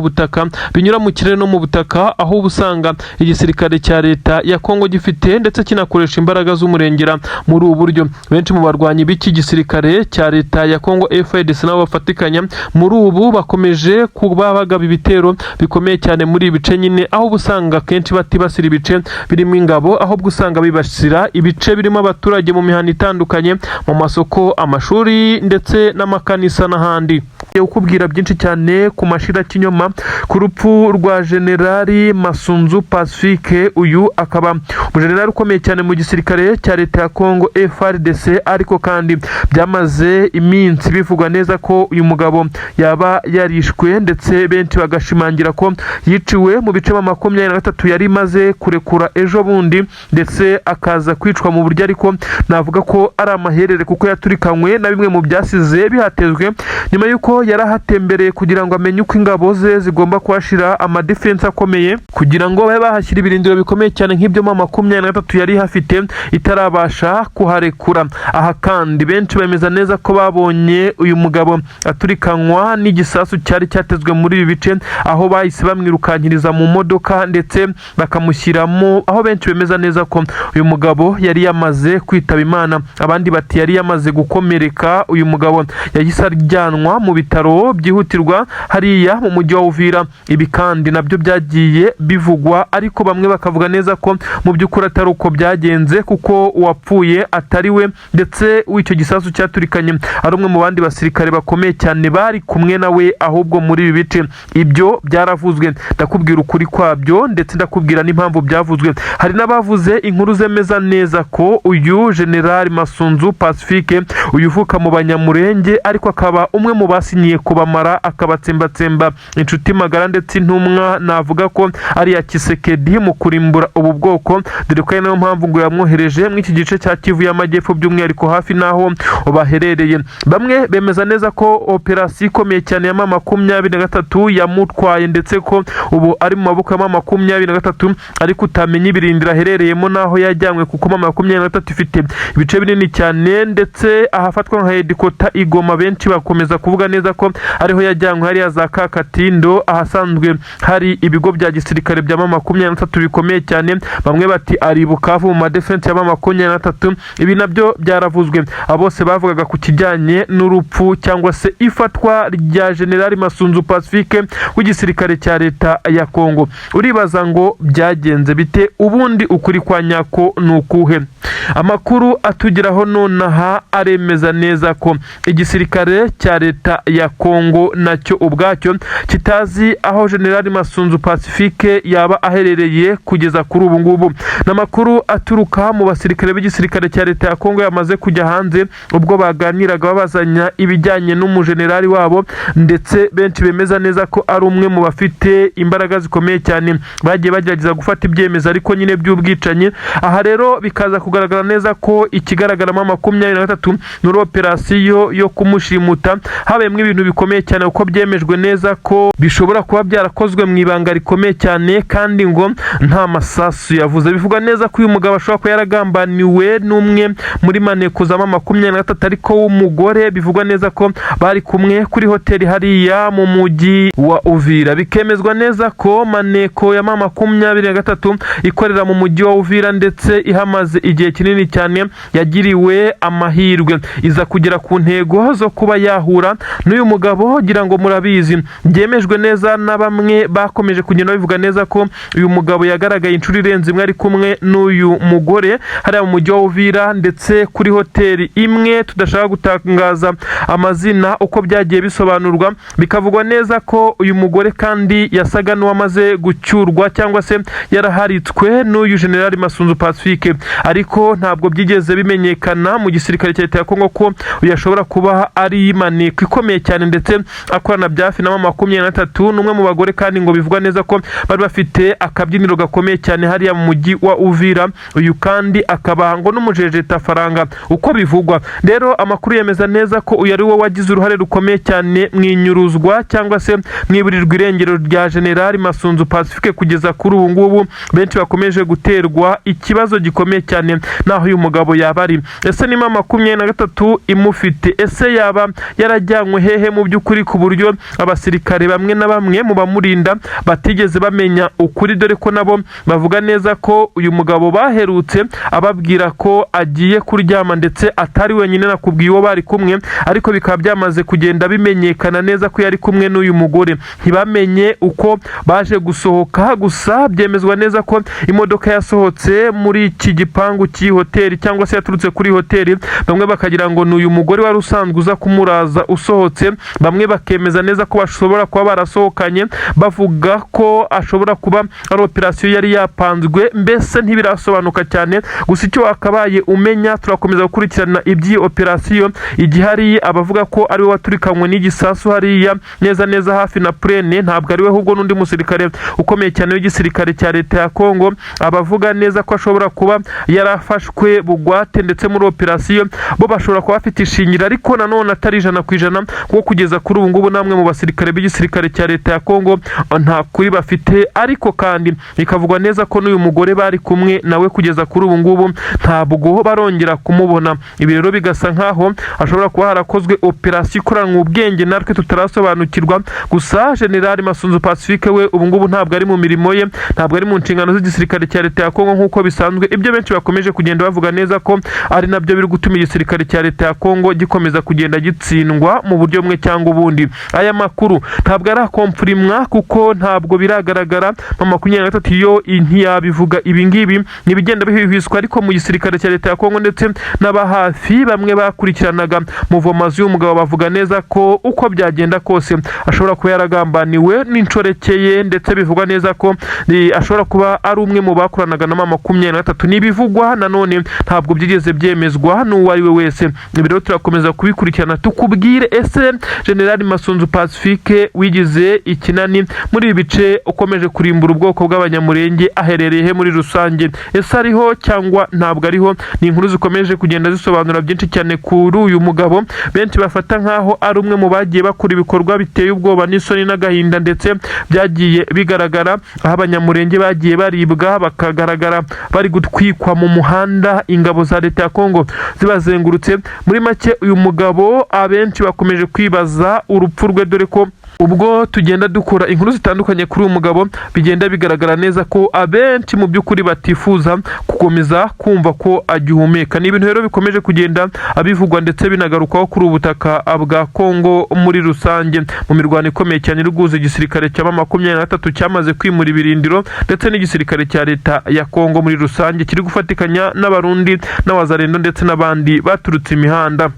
butaka, binyura mu kirere no mu butaka, aho ubusanga igisirikare cya leta ya Kongo gifite ndetse kinakoresha imbaraga z'umurengera muri ubu buryo. Benshi mu barwanyi b'iki gisirikare cya leta ya Kongo FARDC nabo bafatikanya muri ubu bakomeje kuba bagaba ibitero bikomeye cyane muri ibice nyine, aho ubusanga kenshi batibasira ibice birimo ingabo, aho ubusanga bibasira ibice birimo abaturage mu mihanda itandukanye, mu masoko, amashuri ndetse n'amakanisa n'ahandi. Ukubwira byinshi cyane ku mashira kinyoma ku rupfu rwa Generali Masunzu Pacifique. Uyu akaba umujenerali ukomeye cyane mu gisirikare cya leta ya Kongo FARDC, ariko kandi byamaze iminsi bivugwa neza ko uyu mugabo yaba yarishwe ndetse benshi bagashimangira ko yiciwe mu bice M23 yari maze kurekura ejo bundi, ndetse akaza kwicwa mu buryo ariko navuga ko ari amaherere, kuko yaturikanywe na bimwe mu byasize bihatezwe nyuma y'uko yarahatembereye kugira ngo amenye uko ingabo ze zigomba kuhashira amadefense akomeye kugira ngo babe bahashyira ibirindiro bikomeye cyane nk'ibyo M23 yari hafite itarabasha kuharekura. Aha kandi benshi bemeza neza ko babonye uyu mugabo aturikanywa n'igisasu cyari cyatezwe muri ibi bice, aho bahise bamwirukankiriza mu modoka ndetse bakamushyiramo, aho benshi bemeza neza ko uyu mugabo yari yamaze kwitaba Imana, abandi bati yari yamaze gukomereka. Uyu mugabo yahise ajyanwa mu bitaro byihutirwa hariya mu mujyi wa Uvira. Ibi kandi nabyo byagiye bivugwa, ariko bamwe bakavuga neza ko mu by'ukuri atari uko byagenze, kuko uwapfuye atari we ndetse w'icyo gisasu cyaturikanye ari umwe mu bandi basirikare bakomeye cyane bari kumwe nawe, ahubwo muri ibi bice. Ibyo byaravuzwe, ndakubwira ukuri kwabyo ndetse ndakubwira n'impamvu byavuzwe. Hari n'abavuze inkuru zemeza neza ko uyu General Masunzu Pacifique uyu uvuka mu Banyamurenge, ariko akaba umwe mu basinyiye kubamara akabatsembatsemba inshuti magara ndetse intumwa, navuga ko ari ya Kisekedi mu kurimbura ubu bwoko, dore ko ari nayo mpamvu ngo yamwohereje muri iki gice cya Kivu y'Amajyepfo, by'umwihariko hafi naho baherereye. Bamwe bemeza neza ko operasiyo ikomeye cyane ya M23 yamutwaye ndetse ko ubu ari mu maboko ya M23, ariko utamenya ibirindiro aherereyemo naho yajyanywe, kuko M23 ifite ibice binini cyane ndetse ahafatwa nka Hedikota Igoma. Benshi bakomeza kuvuga neza ko ariho yajyanywe hariya za Kakatindo, ahasanzwe hari ibigo bya gisirikare bya M23 bikomeye cyane. Bamwe bati ari Bukavu mu madefense ya M23. Ibi nabyo byaravuzwe. Abose bavugaga ku kijyanye n'urupfu cyangwa se ifatwa rya General Masunzu Pacifique w'igisirikare cya leta ya Kongo. Uribaza ngo byagenze bite? Ubundi ukuri kwa nyako nukuhe? Amakuru atugeraho nonaha aremeza neza ko igisirikare cya leta ya Kongo nacyo ubwacyo kitazi aho General Masunzu Pacifique yaba aherereye kugeza kuri ubu ngubu. N'amakuru aturuka mu basirikare b'igisirikare cya leta ya Kongo yamaze kujya hanze ubwo baganiraga babazanya ibijyanye n'umujenerali wabo, ndetse benshi bemeza neza ko ari umwe mu bafite imbaraga zikomeye cyane bagiye bagerageza gufata ibyemezo ariko nyine by'ubwicanyi. Aha rero bikaza kugaragara neza ko ikigaragaramo M23 muri operasiyo yo kumushimuta habayemo ibintu bikomeye cyane kuko byemejwe neza ko bishobora kuba byarakozwe mu ibanga rikomeye cyane kandi ngo nta masasu yavuze. Bivugwa neza ko uyu mugabo ashobora kuba yaragambaniwe n'umwe muri maneko za 23 ariko w'umugore. Bivugwa neza ko bari kumwe kuri hoteli hariya mu mujyi wa Uvira. Bikemezwa neza ko maneko ya 23 ikorera mu mujyi wa Uvira ndetse ihamaze igihe kinini cyane yagiriwe amahirwe iza kugera ku ntego zo kuba yahura n'uyu mugabo. Gira ngo murabizi byemejwe neza na bamwe bakomeje kugenda bivuga neza ko uyu mugabo yagaragaye inshuro irenze imwe ari kumwe n'uyu mugore hariya mu mujyi wa Uvira ndetse kuri hoteli imwe tudashaka gutangaza amazina uko byagiye bisobanurwa. Bikavugwa neza ko uyu mugore kandi yasaga n'uwamaze gucyurwa cyangwa se yaraharitswe n'uyu General Masunzu Pacifique, ariko ntabwo byigeze bimenyekana mu gisirikare cya leta ya Kongo ko yashobora kuba ari maneko ikomeye cyane ndetse akorana byafi na 23 n'umwe mu bagore kandi ngo bivugwa neza ko bari bafite akabyiniro gakomeye cyane hariya mu mujyi wa Uvira. Uyu kandi akaba ngo n'umujejeta faranga uko bivugwa. Rero amakuru yemeza neza ko uyu ari wo wagize uruhare rukomeye cyane mwinyuruzwa cyangwa se mwiburirwa irengero rya General Masunzu Pacifique kugeza kuri ubu ngubu benshi bakomeje guterwa ikibazo gikomeye cyane naho uyu mugabo yaba ari. Ese ni 23 imufite? Ese yaba yarajyanywe hehe mu by'ukuri ku buryo abasirikare bamwe na bamwe mu bamurinda batigeze bamenya ukuri, dore ko nabo bavuga neza ko uyu mugabo baherutse ababwira ko agiye kuryama ndetse atari wenyine nakubwiye uwo bari kumwe, ariko bikaba byamaze kugenda bimenyekana neza ko yari kumwe n'uyu mugore. Ntibamenye uko baje gusohoka, gusa byemezwa neza ko imodoka yasohotse muri iki gipangu cy'iyi hoteli cyangwa se yaturutse kuri hoteli. Bamwe bakagira ngo n'uyu mugore wari usanzwe uza kumuraza usohotse, bamwe bakemeza neza ko bashobora kuba barasohokanye bavuga ko ashobora kuba ari operasiyo yari yapanzwe. Mbese ntibirasobanuka cyane, gusa icyo akabaye umenya turakomeza gukurikirana iby'iyi operasiyo. Igihari abavuga ko ari we waturikanywe n'igisasu hariya neza hafi na plane, ntabwo ari we ahubwo n'undi musirikare ukomeye cyane w'igisirikare cya leta ya Kongo. Abavuga neza ko ashobora kuba yarafashwe bugwate ndetse muri operasiyo bo bashobora kuba bafite ishingira, ariko nanone atari 100% kuko kugeza kuri ubu ngubu namwe mu basirikare b'igisirikare cya leta ya Kongo nta kuri bafite. Ariko kandi bikavugwa neza ko n'uyu mugore bari kumwe nawe kugeza kuri ubu ngubu ntabwo barongera kumubona. Ibi rero bigasa nkaho ashobora kuba harakozwe operasiyo ikoranwa ubwenge natwe tutarasobanukirwa. Gusa General Masunzu Pacifique we ubu ngubu ntabwo ari mu mirimo ye, ntabwo ari mu nshingano z'igisirikare cya leta ya Kongo nk'uko bisanzwe. Ibyo benshi bakomeje kugenda bavuga neza ko ari nabyo biri gutuma igisirikare cya leta ya Kongo gikomeza kugenda gitsindwa mu buryo bumwe cyangwa ubundi. Aya makuru ntabwo ari akomfurimwa kuko ntabwo biragaragara. 23 yo ntiyabivuga ibi ngibi, nibigenda bihihwiswa, ariko mu gisirikare cya leta ya Kongo ndetse n'abahafi bamwe bakurikiranaga muvomazi y'umugabo bavuga neza ko uko byagenda kose ashobora kuba yaragambaniwe n'incorekeye, ndetse bivugwa neza ko ashobora kuba ari umwe mu bakoranaga na 23. Nibivugwa nanone ntabwo byigeze byemezwa n'uwo ari we wese. Ibi rero turakomeza kubikurikirana tukubwire, ese General Masunzu Pacifique wigize ikinani muri ibi bice ukomeje kurimbura ubwoko bw'abanyamurenge aherereye he muri rusange? Ese ariho cyangwa ntabwo ariho? Ni inkuru zikomeje kugenda zisobanura byinshi cyane kuri uyu mugabo benshi bafata nkaho ari umwe mu bagiye bakora ibikorwa biteye ubwoba n'isoni n'agahinda ndetse byagiye bigaragara aho abanyamurenge bagiye baribwa bakagaragara bari gutwikwa mu muhanda, ingabo za leta ya Kongo zibazengurutse. Muri make uyu mugabo abenshi bakomeje kwibaza urupfu rwe, dore ko ubwo tugenda dukora inkuru zitandukanye kuri uyu mugabo bigenda bigaragara neza ko abenshi mu by'ukuri batifuza gukomeza kumva ko agihumeka. Ni ibintu rero bikomeje kugenda abivugwa ndetse binagarukaho kuri ubutaka bwa Kongo muri rusange mu mirwano ikomeye cyane iri igisirikare cya 23 cyamaze kwimura ibirindiro ndetse n'igisirikare cya leta ya Kongo muri rusange kiri gufatikanya n'abarundi n'abazarendo ndetse n'abandi baturutse imihanda.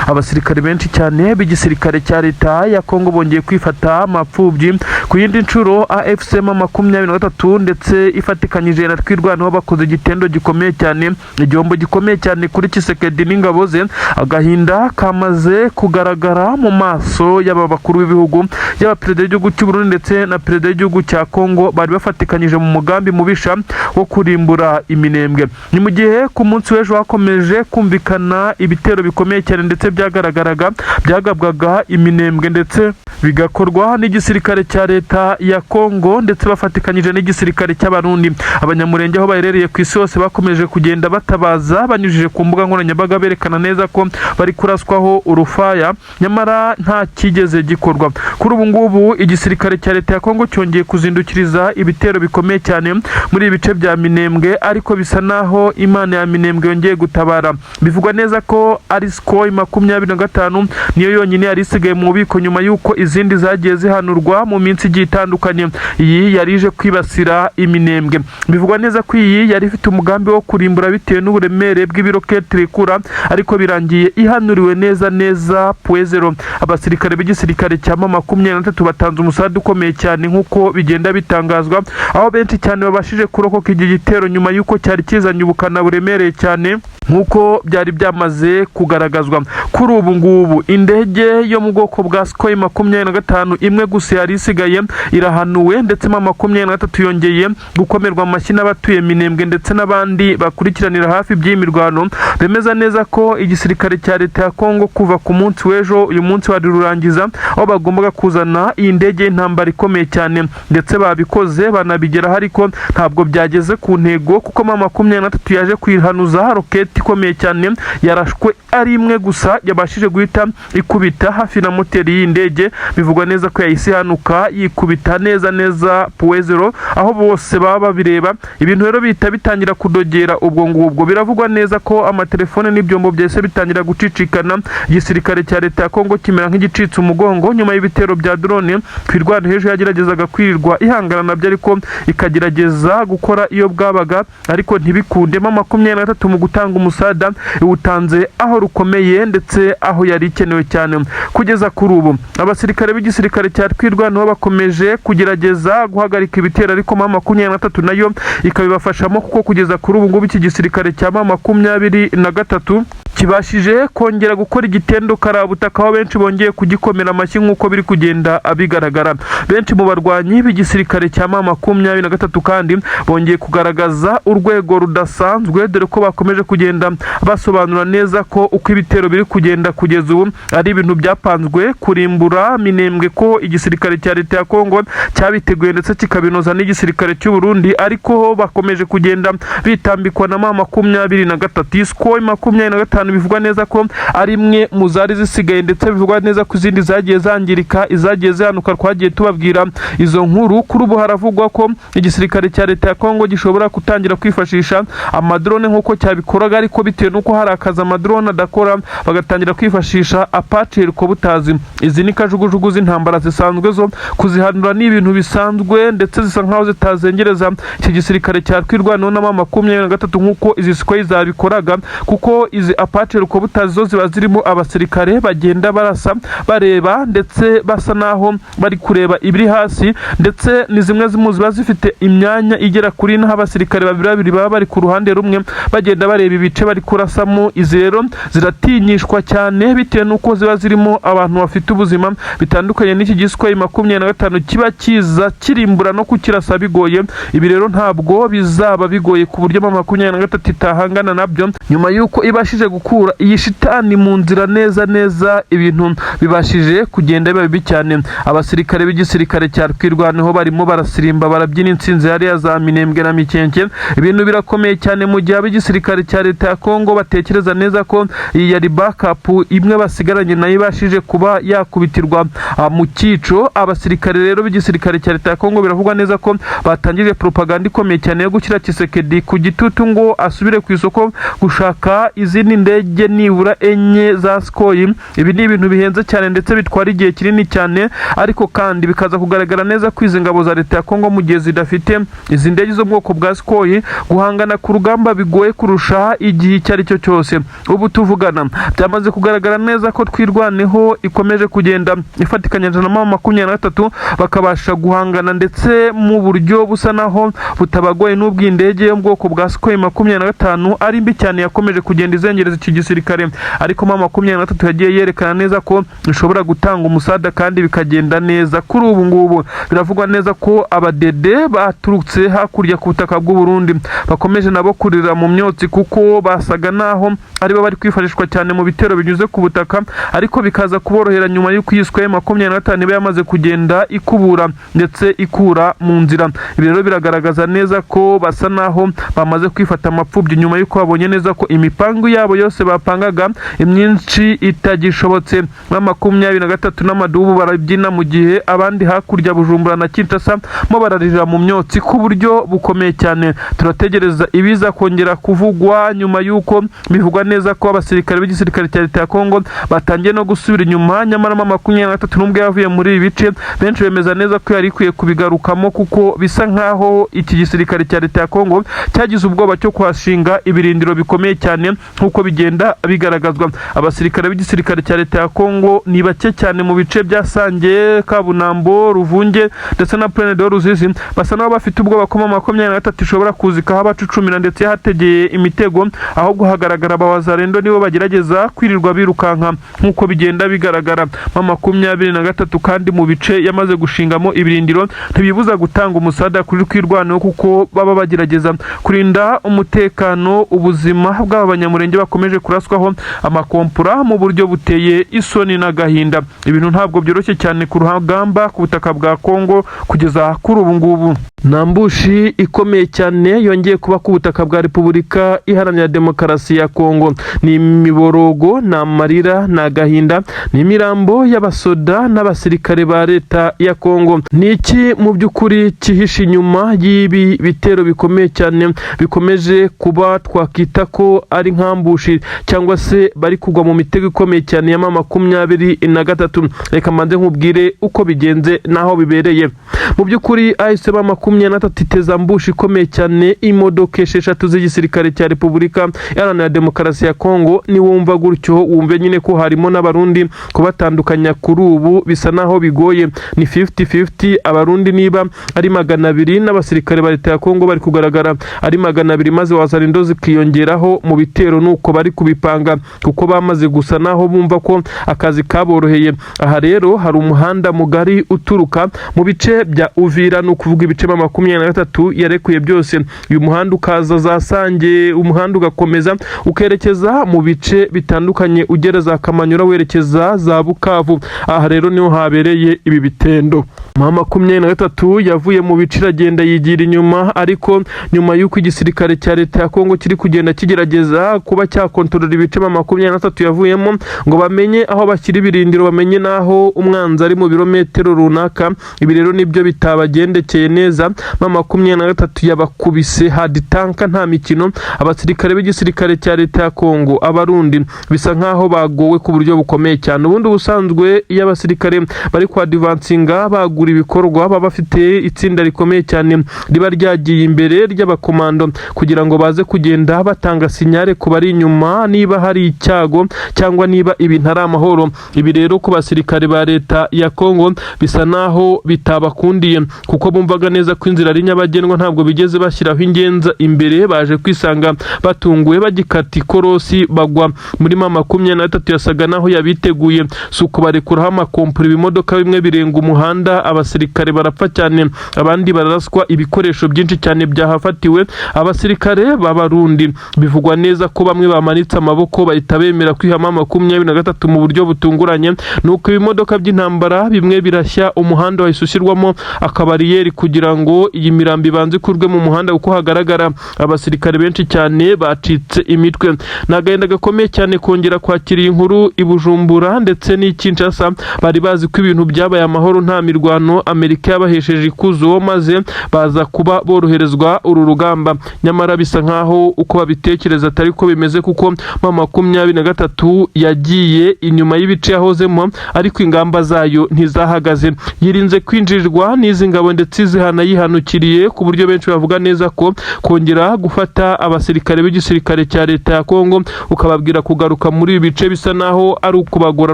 Abasirikare benshi cyane b'igisirikare cya leta ya Kongo bongeye kwifata amapfubyi ku yindi nshuro. AFC 23 ndetse ifatikanyije na twirwanaho bakoze igitendo gikomeye cyane, igihombo gikomeye cyane kuri Tshisekedi n'ingabo ze. Agahinda kamaze kugaragara mu maso y'aba bakuru b'ibihugu, y'aba perezida w'igihugu cy'u Burundi ndetse na perezida w'igihugu cya Kongo bari bafatikanyije mu mugambi mubisha wo kurimbura iminembwe. Ni mu gihe ku munsi w'ejo hakomeje kumvikana ibitero bikomeye cyane ndetse byagaragaraga byagabwaga iminembwe ndetse bigakorwa n'igisirikare cya leta ya Kongo ndetse bafatikanyije n'igisirikare cy'abarundi. Abanyamurenge aho baherereye ku isi hose bakomeje kugenda batabaza banyujije ku mbuga nkoranyambaga berekana neza ko bari kuraswaho urufaya, nyamara nta kigeze gikorwa. Kuri ubu ngubu igisirikare cya leta ya Kongo cyongeye kuzindukiriza ibitero bikomeye cyane muri ibi bice bya Minembwe, ariko bisa naho Imana ya Minembwe yongeye gutabara. Bivugwa neza ko ari Sukhoi 25 niyo yonyine yari isigaye mu bubiko nyuma y'uko izindi zagiye zihanurwa mu minsi igiye itandukanye. Iyi yari ije kwibasira Iminembwe. Bivugwa neza ko iyi yari ifite umugambi wo kurimbura bitewe n'uburemere bw'ibiroketi rikura, ariko birangiye ihanuriwe neza puezero. Abasirikare b'igisirikare cya 23 batanze umusada ukomeye cyane nk'uko bigenda bitangazwa, aho benshi cyane babashije kurokoka iki gitero nyuma y'uko cyari kizanye ubukana buremereye cyane nk'uko byari byamaze kugaragazwa. Kuri ubu ngubu indege yo mu bwoko bwa Sukhoi 25 imwe gusa yari isigaye irahanuwe, ndetse 23 yongeye gukomerwa amashyi n'abatuye Minembwe ndetse n'abandi bakurikiranira hafi by'imirwano. Bemeza neza ko igisirikare cya leta ya Kongo kuva ku munsi w'ejo uyu munsi wari rurangiza aho bagombaga kuzana iyi ndege y'intambara ikomeye cyane, ndetse babikoze banabigeraho, ariko ntabwo byageze ku ntego kuko 23 yaje kwihanuza roketi ikomeye cyane yarashwe ari imwe gusa yabashije guhita ikubita hafi na moteri y'indege. Bivugwa neza ko yahise hanuka yikubita neza puezero, aho bose baba babireba. Ibintu rero bihita bitangira kudogera ubwo ngubwo. Biravugwa neza ko amatelefone n'ibyombo byese bitangira gucicikana, igisirikare cya leta ya Kongo kimera nk'igicitse umugongo nyuma y'ibitero bya drone. Kwirwana hejuru yageragezaga kwirirwa ihangana nabyo, ariko ikagerageza gukora iyo bwabaga, ariko ntibikunde. 23 mu gutanga umusada iwutanze aho rukomeye ndetse aho yari ikenewe cyane. Kugeza kuri ubu abasirikare b'igisirikare cya Twirwanaho bakomeje kugerageza guhagarika ibitero, ariko 23 nayo ikabibafashamo, kuko kugeza kuri ubu ngubu iki gisirikare cya 23 kibashije kongera gukora igitendo karabutaka, aho benshi bongeye kugikomera amashyi nk'uko biri kugenda abigaragara. Benshi mu barwanyi b'igisirikare cya 23 kandi bongeye kugaragaza urwego rudasanzwe, dore ko bakomeje kugenda basobanura neza ko uko ibitero biri kugenda kugeza ubu ari ibintu byapanzwe kurimbura Minembwe, ko igisirikare cya leta ya Kongo cyabiteguye ndetse kikabinoza n'igisirikare cy'u Burundi, ariko bakomeje kugenda bitambikwa na 23. Sukhoi 25 bivugwa neza ko ari imwe mu zari zisigaye, ndetse bivugwa neza ko izindi zagiye zangirika, izagiye zihanuka twagiye tubabwira izo nkuru. Kuri ubu haravugwa ko igisirikare cya leta ya Kongo gishobora gutangira kwifashisha amadrone nk'uko cyabikoraga, ariko bitewe n'uko hari akazi amadrone adakora bagatangira kwifashisha Apache helikoptazi. Izi ni kajugujugu z'intambara zisanzwe, zo kuzihanura ni ibintu bisanzwe, ndetse zisa nkaho zitazengereza iki gisirikare cya Twirwanaho na 23 nk'uko izi Sukhoi zabikoraga, kuko izi Apache helikoptazi zo ziba zirimo abasirikare bagenda barasa bareba, ndetse basa naho bari kureba ibiri hasi, ndetse ni zimwe ziba zifite imyanya igera kuri naho abasirikare babiri baba bari ku ruhande rumwe bagenda bareba ibice bari kurasamo. Izi rero ziratinyishwa cyane bitewe n'uko ziba zirimo abantu bafite ubuzima bitandukanye n'iki gisirikare 25 kiba kiza kirimbura no kukirasa bigoye. Ibi rero ntabwo bizaba bigoye ku buryo 23 itahangana nabyo, nyuma y'uko ibashije gukura iyi shitani mu nzira neza ibintu bibashije kugenda biba bibi cyane. Abasirikare b'igisirikare cya Twirwanaho barimo barasirimba barabyina intsinzi yari za Minembwe na Mikenke. Ibintu birakomeye cyane mu gihe ab'igisirikare cya leta ya Kongo batekereza neza ko iyi yari backup imwe basigaranye nayo ibashije kuba yakubitirwa mu cyico. Abasirikare rero b'igisirikare cya leta ya Kongo biravugwa neza ko batangije propaganda ikomeye cyane yo gushyira Tshisekedi ku gitutu ngo asubire ku isoko gushaka izindi ndege nibura enye za Sukhoi. Ibi ni ibintu bihenze cyane ndetse bitwara igihe kinini cyane, ariko kandi bikaza kugaragara neza ko izi ngabo za leta ya Kongo mu gihe zidafite izi ndege zo mu bwoko bwa Sukhoi guhangana ku rugamba bigoye kurusha igihe icyo ari cyo cyose. Ubu tuvugana byamaze kugaragara neza ko Twirwanaho ikomeje kugenda ifatikanya na 23 bakabasha guhangana, ndetse mu buryo busa naho butabagoye n'ubw'indege yo mu bwoko bwa Sukhoi 25 ari mbi cyane yakomeje kugenda izengereza iki gisirikare, ariko M23 yagiye yerekana neza ko ishobora gutanga umusada kandi bikagenda neza. Kuri ubu ngubu biravugwa neza ko abadede baturutse hakurya ku butaka bw'u Burundi bakomeje nabo kurira mu myotsi, kuko basaga naho aribo bari kwifashishwa cyane mu bitero binyuze ku butaka, ariko bikaza kuborohera nyuma y'uko yiswe M25 iba yamaze kugenda ikubura ndetse ikura mu nzira. Ibi rero biragaragaza neza ko basa naho bamaze kwifata amapfubyi nyuma y'uko babonye neza ko imipangu yabo yose bapangaga imyinshi itagishobotse. M23 n'amadubu barabyina mu gihe abandi hakurya Bujumbura na Kinshasa mo bararira mu myotsi ku buryo bukomeye cyane. Turategereza ibiza kongera kuvugwa nyuma y'uko bivugwa neza ko abasirikare b'igisirikare cya leta ya Kongo batangiye no gusubira inyuma, nyamara M23 nubwo yavuye muri ibi bice benshi bemeza neza ko yari ikwiye kubigarukamo, kuko bisa nkaho iki gisirikare cya leta ya Kongo cyagize ubwoba cyo kuhashinga ibirindiro bikomeye cyane nk'uko bigenda bigaragazwa. Abasirikare b'igisirikare cya leta ya Kongo ni bake cyane mu bice bya Sange, Kabunambo, Ruvunge ndetse na Plaine de Ruzizi. Basa naho bafite ubwoba ko M23 ishobora kuzikaho abacucumira ndetse hategeye imitego, aho guhagaragara abawazarendo nibo bagerageza kwirirwa birukanka nk'uko bigenda bigaragara. M23 kandi mu bice yamaze gushingamo ibirindiro ntibibuza gutanga umusada kuri kwirwanaho, kuko baba bagerageza kurinda umutekano ubuzima bw'aba banyamurenge bakomeje kuraswaho amakompura mu buryo buteye isoni n'agahinda. Ibintu ntabwo byoroshye cyane ku rugamba ku butaka bwa Kongo kugeza kuri ubu ngubu. Nambushi ikomeye cyane yongeye kuba ku butaka bwa Repubulika Iharanira Demokarasi ya Kongo. Ni imiborogo, na marira, na gahinda, ni imirambo y'abasoda n'abasirikare ba leta ya Kongo. Ni iki mu by'ukuri kihishe inyuma y'ibi bitero bikomeye cyane bikomeje kuba twakita ko ari nkambushi cyangwa se bari kugwa mu mitego ikomeye cyane ya M23? Reka mbanze nkubwire uko bigenze naho bibereye. Mu by'ukuri ahise M23 iteza ambushi ikomeye cyane imodoka 6 z'igisirikare cya Repubulika Iharanira Demokarasi ya Kongo. Ni wumva gutyo wumve nyine ko harimo n'abarundi kubatandukanya kuri ubu bisa naho bigoye. Ni 50-50, abarundi niba ari 200 n'abasirikare ba leta ya Kongo bari kugaragara ari 200, maze wazarendo zikiyongeraho mu bitero nuko bari kubipanga, kuko bamaze gusa naho bumva ko akazi kaboroheye. Aha rero hari umuhanda mugari uturuka mu bice bya Uvira, no kuvuga ibice M23 yarekuye byose. Uyu muhanda ukaza za Sange, umuhanda ugakomeza ukerekeza mu bice bitandukanye ugereza Kamanyura werekeza za Bukavu. Aha rero niho habereye ibi bitendo. M23 yavuye mu bice iragenda yigira inyuma, ariko nyuma y'uko igisirikare cya leta ya Kongo kiri kugenda kigerageza kuba cyakontorora ibice M23 yavuyemo ngo bamenye aho bashyira ibirindiro, bamenye naho umwanzi ari mu birometero runaka. Ibi rero nibyo bitabagendekeye neza. M23 yabakubise hadi tanka nta mikino. Abasirikare b'igisirikare cya leta ya Kongo, abarundi, bisa nkaho bagowe ku buryo bukomeye cyane. Ubundi ubusanzwe iyo abasirikare bari kwa advancinga bagura ibikorwa baba bafite itsinda rikomeye cyane riba ryagiye imbere ry'abakomando kugira ngo baze kugenda batanga sinyare ku bari inyuma niba hari icyago cyangwa niba ibintu ari amahoro. Ibi rero ku basirikare ba leta ya Kongo bisa naho bitabakundiye, kuko bumvaga neza ko inzira ari nyabagendwa, ntabwo bigeze bashyiraho ingenza imbere. Baje kwisanga batunguwe bagikata ikorosi bagwa muri M23 yasaga naho yabiteguye. Suko barekuraho amakompura, ibimodoka bimwe birenga umuhanda, abasirikare barapfa cyane, abandi bararaswa, ibikoresho byinshi cyane byahafatiwe. Abasirikare b'abarundi bivugwa neza ko bamwe bamanitse amaboko bahita bemera kwihama M23 mu buryo butunguranye, nuko ibimodoka by'intambara bimwe birashya umuhanda wahisushyirwamo akabariyeri kugira ngo iyi mirambo ibanze kurwe mu muhanda, uko hagaragara abasirikare benshi cyane bacitse imitwe. Nagahinda gakomeye cyane kongera kwakira inkuru i Bujumbura ndetse n'i Kinshasa. Bari bazi ko ibintu byabaye amahoro nta mirwano, Amerika yabahesheje ikuzo maze baza kuba boroherezwa uru rugamba. Nyamara bisa nkaho uko babitekereza atari ko bimeze, kuko M23 yagiye inyuma y'ibice yahozemo, ariko ingamba zayo ntizahagaze. Yirinze kwinjirwa n'izi ngabo ndetse zihanayihanukiriye, ku buryo benshi bavuga neza ko kongera gufata abasirikare b'igisirikare cya leta ya Kongo ukababwira kugaruka muri ibi bice bisa naho ari ukubagora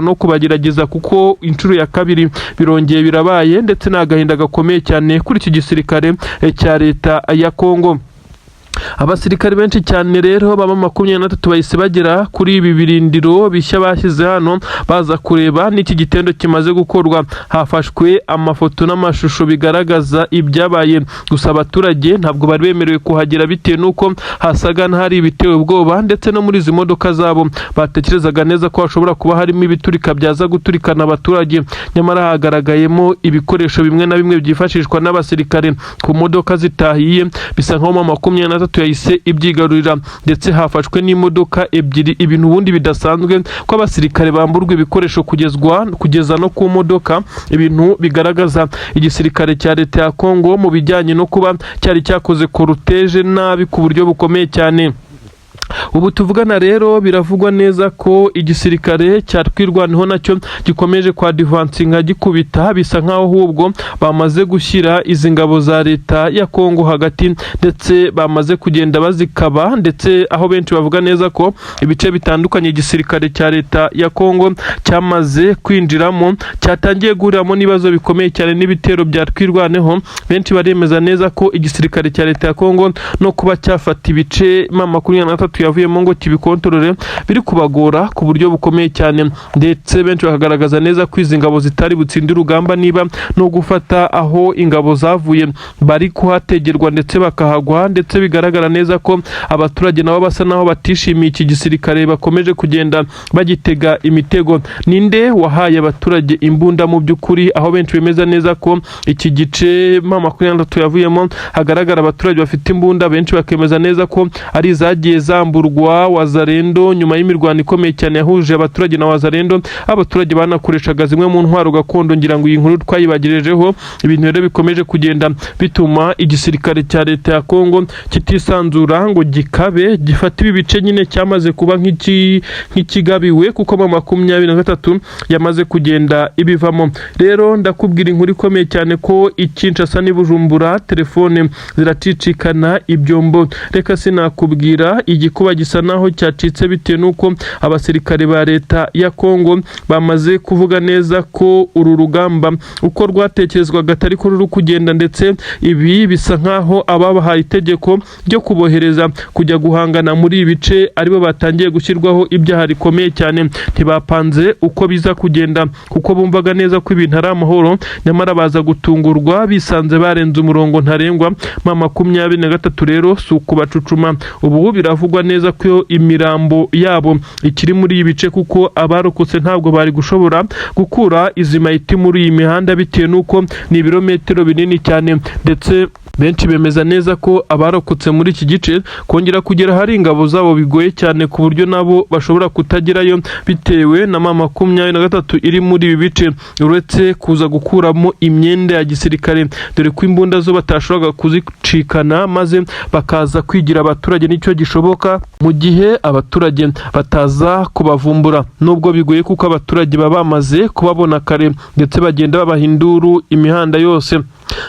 no kubagerageza, kuko inshuro ya kabiri birongeye birabaye, ndetse n'agahinda gakomeye cyane kuri iki gisirikare cya leta ya Kongo. Abasirikare benshi cyane rero baba 23 bahise bagera kuri ibi birindiro bishya bashyize hano baza kureba n'iki gitendo kimaze gukorwa. Hafashwe amafoto n'amashusho bigaragaza ibyabaye, gusa abaturage ntabwo bari bemerewe kuhagera bitewe nuko hasaga n'ahari ibitewe ubwoba, ndetse no muri izi modoka zabo batekerezaga neza ko hashobora kuba harimo ibiturika byaza guturikana abaturage. Nyamara hagaragayemo ibikoresho bimwe na bimwe byifashishwa n'abasirikare ku modoka zitahiye, bisa nkaho 23 yahise ibyigarurira, ndetse hafashwe n'imodoka ebyiri. Ibintu ubundi bidasanzwe ko abasirikare bamburwa ibikoresho kugeza no ku modoka, ibintu bigaragaza igisirikare cya leta ya Kongo mu bijyanye no kuba cyari cyakoze koruteje nabi ku buryo bukomeye cyane. Ubu tuvugana rero biravugwa neza ko igisirikare cya Twirwaneho nacyo gikomeje kwa advancinga gikubita, bisa nkaho ahubwo bamaze gushyira izi ngabo za leta ya Kongo hagati, ndetse bamaze kugenda bazikaba, ndetse aho benshi bavuga neza ko ibice bitandukanye igisirikare cya leta ya Kongo cyamaze kwinjiramo cyatangiye guhuriramo n'ibibazo bikomeye cyane n'ibitero bya Twirwaneho. Benshi baremeza neza ko igisirikare cya leta ya Kongo no kuba cyafata ibice 23 yavuyemo ngo kibikontorore biri kubagora ku buryo bukomeye cyane, ndetse benshi bakagaragaza neza ko izi ngabo zitari butsinde urugamba niba no gufata aho ingabo zavuye bari kuhategerwa ndetse bakahagwa, ndetse bigaragara neza ko abaturage nabo basa naho batishimiye iki gisirikare, bakomeje kugenda bagitega imitego. Ninde wahaye abaturage imbunda mu by'ukuri? Aho benshi bemeza neza ko iki gice 23 yavuyemo hagaragara abaturage bafite imbunda, benshi bakemeza neza ko ari zagiye zamburwa Wazalendo nyuma y'imirwano ikomeye cyane yahuje abaturage na Wazalendo. Abaturage banakoreshaga zimwe mu ntwaro gakondo, ngira ngo iyi nkuru twayibagejejeho. Ibintu rero bikomeje kugenda bituma igisirikare cya leta ya Kongo kitisanzura ngo gikabe gifata ibi bice nyine cyamaze kuba nk'ikigabiwe, kuko 23 yamaze kugenda ibivamo. Rero ndakubwira inkuru ikomeye cyane ko Kinshasa ni Bujumbura telefone ziracicikana ibyombo. Reka sinakubwira igikuba gisa naho cyacitse bitewe nuko abasirikare ba leta ya Kongo bamaze kuvuga neza ko uru rugamba uko rwatekerezwaga atari ko ruri kugenda, ndetse ibi bisa nkaho ababahaye itegeko ryo kubohereza kujya guhangana muri ibi bice aribo batangiye gushyirwaho ibyaha rikomeye cyane. Ntibapanze uko biza kugenda kuko bumvaga neza ko ibintu ari amahoro, nyamara baza gutungurwa bisanze barenze umurongo ntarengwa. 23 rero si ukubacucuma. Ubu biravugwa neza ko imirambo yabo ikiri muri ibi bice, kuko abarokotse ntabwo bari gushobora gukura izi mayiti muri iyi mihanda bitewe nuko ni ibirometero binini cyane, ndetse benshi bemeza neza ko abarokotse muri iki gice kongera kugera hari ingabo zabo bigoye cyane, ku buryo nabo bashobora kutagerayo bitewe na 23 iri muri ibi bice, uretse kuza gukuramo imyenda ya gisirikare, dore ko imbunda zo batashoboraga kuzicikana maze bakaza kwigira abaturage nicyo gishoboka mu gihe abaturage bataza kubavumbura. Nubwo bigoye kuko abaturage baba bamaze kubabona kare, ndetse bagenda babahinduru imihanda yose.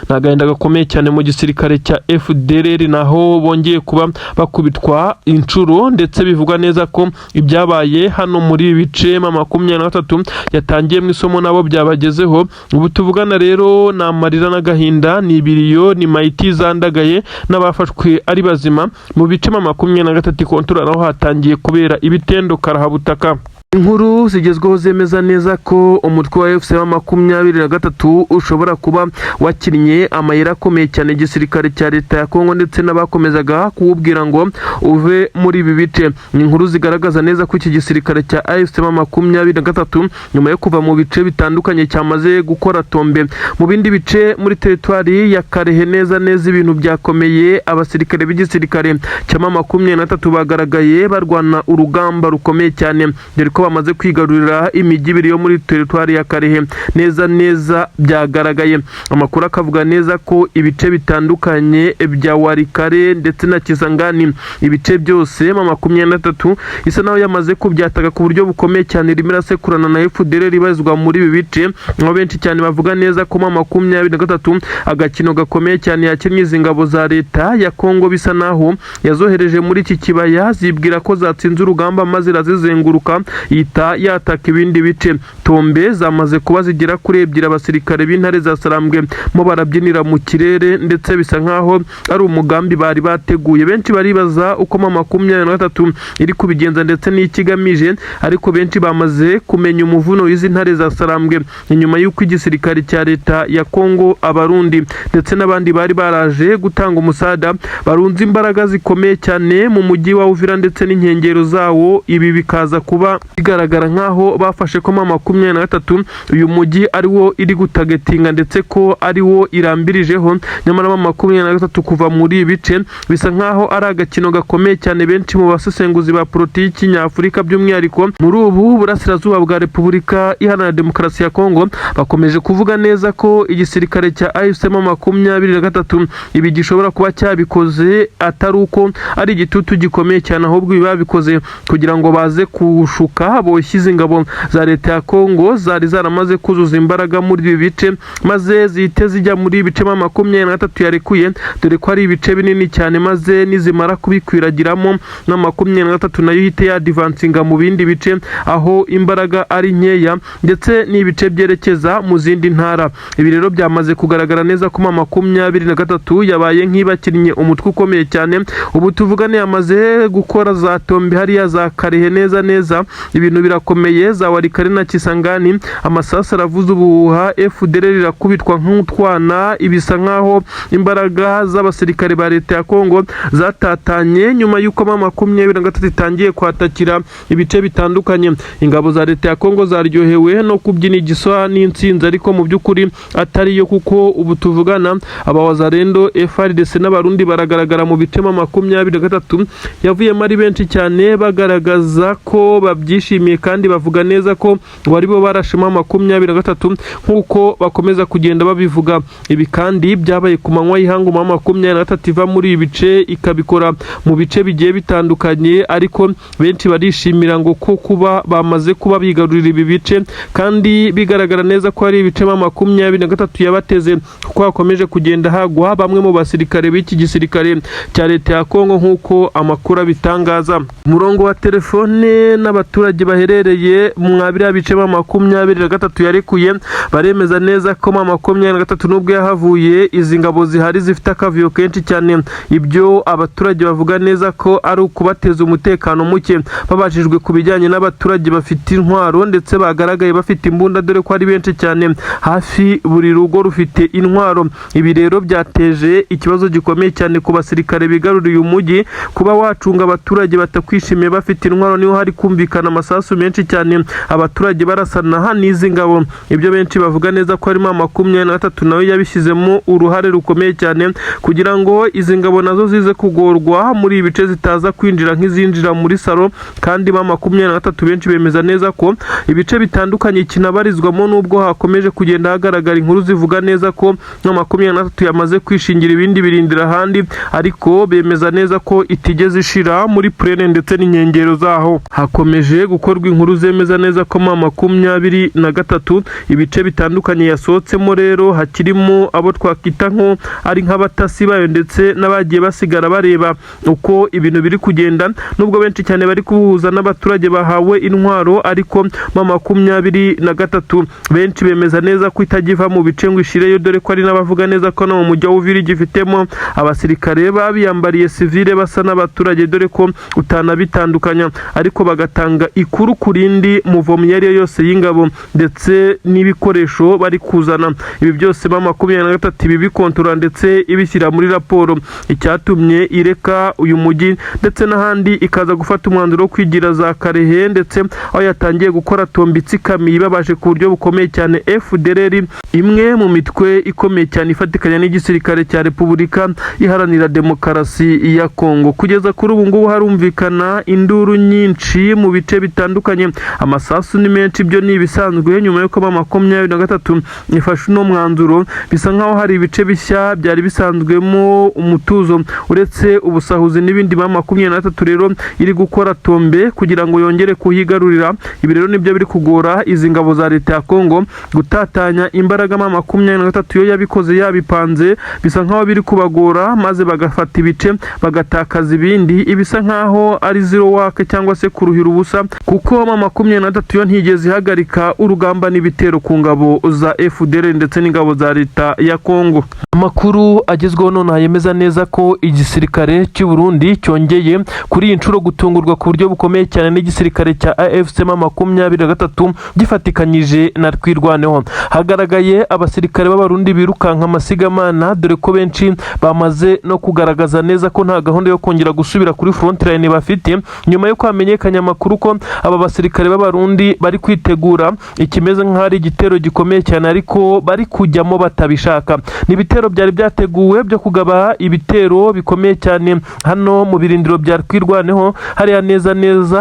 Nagahinda gakomeye cyane mu gisirikare cya FDLR, naho bongeye kuba bakubitwa inshuro, ndetse bivuga neza ko ibyabaye hano muri bice 23 yatangiye mu isomo nabo byabagezeho. Ubu tuvugana rero na marira n'agahinda, ni ibiriyo, ni mayiti zandagaye n'abafashwe ari bazima mu bice 23 kontora, naho hatangiye kubera ibitendo karahabutaka. Inkuru zigezweho zemeza neza ko umutwe wa FC 23 ushobora kuba wakinnye amayira akomeye cyane igisirikare cya leta ya Kongo, ndetse n'abakomezaga kuwubwira ngo uve muri ibi bice. Inkuru zigaragaza neza ko iki gisirikare cya FC 23 nyuma yo kuva mu bice bitandukanye cyamaze gukora tombe mu bindi bice muri teritwari ya Karehe. Neza ibintu byakomeye. Abasirikare b'igisirikare cya 23 bagaragaye barwana urugamba rukomeye cyane, dore ko bamaze kwigarurira imijyi ibiri yo muri teritwari ya Karehe. Neza byagaragaye. Amakuru akavuga neza ko ibice bitandukanye bya Warikare ndetse na Kisangani, ibice byose 23 isa naho yamaze kubyataga ku buryo bukomeye cyane, rimira sekurana na FDLR ribazwa muri ibi bice. Aho benshi cyane bavuga neza ko 23 agakino gakomeye cyane yakinnye izi ngabo za leta ya Kongo, bisa naho yazohereje muri iki kibaya zibwira ko zatsinze urugamba maze razizenguruka yita yataka ibindi bice. Tombe zamaze kuba zigera kuri ebyiri abasirikare b'intare za Sarambwe mo barabyinira mu kirere, ndetse bisa nkaho ari umugambi bari bateguye. Benshi baribaza uko M23 iri kubigenza ndetse n'ikigamije, ariko benshi bamaze kumenya umuvuno w'izi ntare za Sarambwe inyuma y'uko igisirikare cya leta ya Kongo, abarundi ndetse n'abandi bari baraje gutanga umusada barunze imbaraga zikomeye cyane mu mujyi wa Uvira ndetse n'inkengero zawo. Ibi bikaza kuba bigaragara nkaho bafashe ko M23 uyu mujyi ari wo iri gutagetinga ndetse ko ari wo irambirijeho. Nyamara M23 kuva muri ibice bisa nkaho ari agakino gakomeye cyane. Benshi mu basesenguzi ba politiki nyafurika by'umwihariko muri ubu burasirazuba bwa Repubulika Iharanira Demokarasi ya Kongo bakomeje kuvuga neza ko igisirikare cya AFC M23 ibi gishobora kuba cyabikoze atari uko ari igitutu gikomeye cyane, ahubwo biba bikoze kugira ngo baze kushuka boshyize ingabo za leta ya Kongo zari zaramaze kuzuza imbaraga muri ibi bice, maze zihite zijya muri ibice M23 yarekuye, dore ko ari ibice binini cyane, maze nizimara kubikwiragiramo M23 nayo ihite yadivansinga mu bindi bice aho imbaraga ari nkeya, ndetse n'ibice byerekeza mu zindi ntara. Ibi rero byamaze kugaragara neza ko M23 yabaye nk'ibakinnye umutwe ukomeye cyane. Ubu tuvugane yamaze gukora za Tombe hariya za Karehe neza, ibintu birakomeye. Za Warikare na Kisangani amasasu aravuza ubuhuha, FDLR irakubitwa nk'utwana. Ibisa nkaho imbaraga z'abasirikare ba leta ya Kongo zatatanye nyuma y'uko M23 itangiye kwatakira ibice bitandukanye. Ingabo za leta ya Kongo zaryohewe no kubyina igiswa n'intsinzi, ariko mu by'ukuri atari yo, kuko ubu tuvugana abawazarendo FARDC n'abarundi baragaragara mu bice M23 yavuyemo ari benshi cyane, bagaragaza ko babyishimiye kandi bavuga neza ko bari bo barashema M23 nk'uko bakomeza kugenda babivuga. Ibi kandi byabaye ku manywa y'ihangu M23 iva muri ibice ikabikora mu bice bigiye bitandukanye, ariko benshi barishimira ngo ko kuba bamaze kuba bigarurira ibi bice, kandi bigaragara neza ko ari ibice M23 yabateze, kuko hakomeje kugenda hagwa bamwe mu basirikare b'iki gisirikare cya leta ya Kongo nk'uko amakuru abitangaza. Umurongo wa telefone n'abaturage baherereye mu biriya bice M23 yarekuye baremeza neza ko M23 nubwo yahavuye izi ngabo zihari zifite akavuyo kenshi cyane. Ibyo abaturage bavuga neza ko ari ukubateza umutekano muke. Babajijwe ku bijyanye n'abaturage bafite intwaro ndetse bagaragaye bafite imbunda, dore ko ari benshi cyane, hafi buri rugo rufite intwaro. Ibi rero byateje ikibazo gikomeye cyane ku basirikare bigaruriye umujyi. Kuba wacunga abaturage batakwishimiye bafite intwaro, niho hari kumvikana amasasu menshi cyane, abaturage barasana n'izi ngabo. Ibyo benshi bavuga neza ko harimo M23 nawe yabishyizemo uruhare rukomeye cyane kugira ngo izi ngabo nazo zize kugorwa muri ibice zitaza kwinjira nk'izinjira muri saro. Kandi M23 benshi bemeza neza ko ibice bitandukanye kinabarizwamo, nubwo hakomeje kugenda hagaragara inkuru zivuga neza ko M23 yamaze kwishingira ibindi birindira ahandi, ariko bemeza neza ko itigeze ishira muri Plene ndetse n'inkengero zaho. Hakomeje gukorwa inkuru zemeza neza ko M23 ibice bitandukanye yasohotsemo rero hakirimo abo twakita nko ari nk'abatasi bayo, ndetse n'abagiye basigara bareba uko ibintu biri kugenda. Nubwo benshi cyane bari kubuhuza n'abaturage bahawe intwaro, ariko M23 benshi bemeza neza ko itagiva mu bice ngo ishireyo, dore ko ari n'abavuga neza ko no mu mujyi wa Uvira gifitemo abasirikare babiyambariye civile basa n'abaturage, dore ko utanabitandukanya, ariko bagatanga ikuru kurindi muvomo yari yose y'ingabo ndetse n'ibikoresho bari kuzana. Ibi byose M23 ibi bikontorora ndetse ibishyira muri raporo, icyatumye ireka uyu mujyi ndetse n'ahandi ikaza gufata umwanzuro wo kwigira za Karehe, ndetse aho yatangiye gukora Tombe itsikamiye babaje ku buryo bukomeye cyane. FDLR imwe mu mitwe ikomeye cyane ifatikanya n'igisirikare cya Repubulika Iharanira Demokarasi ya Kongo. Kugeza kuri ubu ngubu harumvikana induru nyinshi mu bice bitandukanye, amasasu ni menshi. Byo ni ibisanzwe nyuma y'uko M23 ifashe no mwanzuro. Bisa nkaho hari ibice bishya byari bisanzwemo umutuzo uretse ubusahuzi n'ibindi. M23 rero iri gukora Tombe kugira ngo yongere kuhigarurira. Ibi rero nibyo biri kugora izi ngabo za leta ya Kongo gutatanya imbaraga. M23 yo yabikoze yabipanze, bisa nkaho biri kubagora, maze bagafata ibice bagatakaza ibindi. Ibisa nkaho ari zero wake cyangwa se kuruhira ubusa, kuko M23 yo ntigeze ihagarika urugamba n'ibitero ku ngabo za FDL ndetse n'ingabo za leta ya Kongo. Amakuru agezweho none yemeza neza ko igisirikare cy'u Burundi cyongeye kuri inshuro gutungurwa ku buryo bukomeye cyane n'igisirikare cya AFC M23 gifatikanyije na Twirwaneho. Hagaragaye abasirikare b'abarundi birukanka amasigamana, dore ko benshi bamaze no kugaragaza neza ko nta gahunda yo kongera gusubira kuri front line bafite, nyuma yo kwamenyekanya amakuru ko aba basirikare b'abarundi bari kwitegura ikimeze nk'ari igitero gikomeye cyane ariko bari kujyamo batabishaka. N'ibitero byari byateguwe byo kugaba ibitero bikomeye cyane hano mu birindiro bya Twirwaneho, hariya neza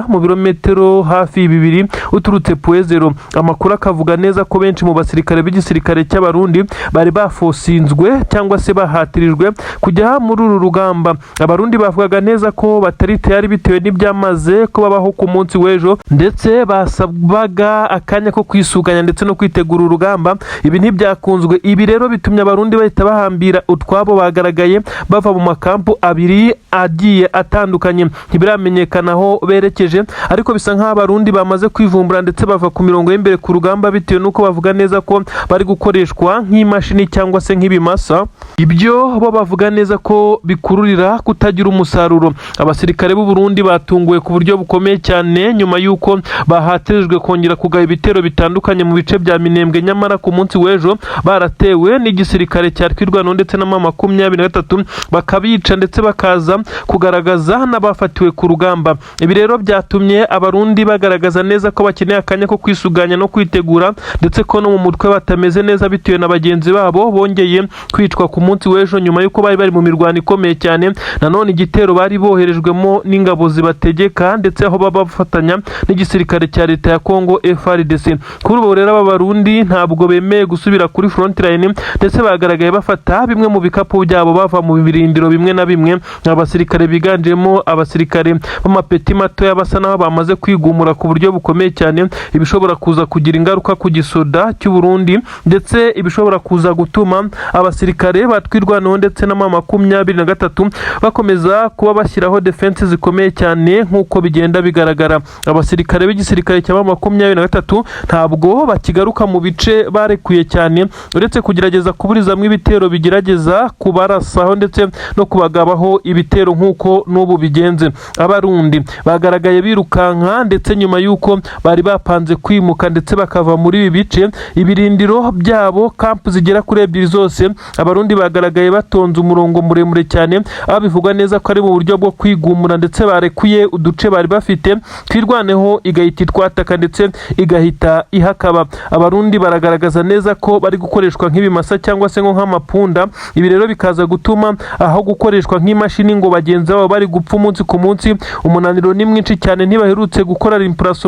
mu birometero hafi 2 uturutse Puezero. Amakuru akavuga neza ko benshi mu basirikare b'igisirikare cy'abarundi bari bafosinzwe cyangwa se bahatirijwe kujya muri uru rugamba. Abarundi bavugaga neza ko batari tayari bitewe n'ibyamaze ko babaho ku munsi w'ejo, ndetse basabaga akanya ko kwisuganya ndetse no kwitegura urugamba. Ibi ntibyakunzwe. Ibi rero bitumye abarundi bahita bahambira utwabo bagaragaye bava mu makampu abiri agiye atandukanye, ntibiramenyekana aho berekeje, ariko bisa nk'aho abarundi bamaze kwivumbura ndetse bava ku mirongo y'imbere ku rugamba bitewe n'uko bavuga neza ko bari gukoreshwa nk'imashini cyangwa se nk'ibimasa. Ibyo bo bavuga neza ko bikururira kutagira umusaruro. Abasirikare b'u Burundi batunguwe ku buryo bukomeye cyane nyuma y'uko bahatirijwe kongera kugaba ibitero bitandukanye mu bice bya Minembwe, nyamara ku munsi w'ejo baratewe n'igisirikare cya Twirwaneho ndetse na M23 bakabica ndetse bakaza kugaragaza n'abafatiwe ku rugamba. Ibi rero byatumye abarundi bagaragaza neza ko bakeneye akanya ko kwisuganya no kwitegura, ndetse ko no mu mutwe batameze neza bitewe na bagenzi babo bongeye kwicwa ku munsi w'ejo nyuma y'uko bari mu mirwano ikomeye cyane. Nanone igitero bari boherejwemo n'ingabo zibategeka ndetse aho baba bafatanya n'igisirikare cya leta ya Kongo FARDC. Kuri ubu rero aba barundi ntabwo bemeye gusubira kuri front line, ndetse bagaragaye bafata bimwe mu bikapu byabo bava mu birindiro bimwe na bimwe. Abasirikare biganjemo abasirikare b'amapeti mato basa naho bamaze kwigumura ku buryo bukomeye cyane, ibishobora kuza kugira ingaruka ku gisoda cy'u Burundi, ndetse ibishobora kuza gutuma abasirikare batwirwanaho ndetse na M23 bakomeza kuba bashyiraho defense zikomeye cyane nk'uko bigenda bigaragara. Abasirikare b'igisirikare cya M23 ntabwo bakigaruka mu bice barekuye cyane, uretse kugerageza kuburizamo ibitero bigerageza kubarasaho ndetse no kubagabaho ibitero nk'uko n'ubu bigenze. Abarundi bagaragaye birukanka ndetse nyuma y'uko bari bapanze kwimuka ndetse bakava muri ibi bice, ibirindiro byabo kampu zigera kuri 2 zose, abarundi bagaragaye batonze umurongo muremure cyane, abivugwa neza ko ari mu buryo bwo kwigumura ndetse barekuye uduce bari bafite, Twirwaneho igahita itwataka ndetse igahita ihakaba. Abarundi baragaragaza neza ko bari gukoreshwa nk'ibimasa cyangwa se nk'amapunda. Ibi rero bikaza gutuma aho gukoreshwa nk'imashini ngo bagenzi babo bari gupfa umunsi ku munsi, umunaniro ni mwinshi cyane, ntibaherutse gukora impression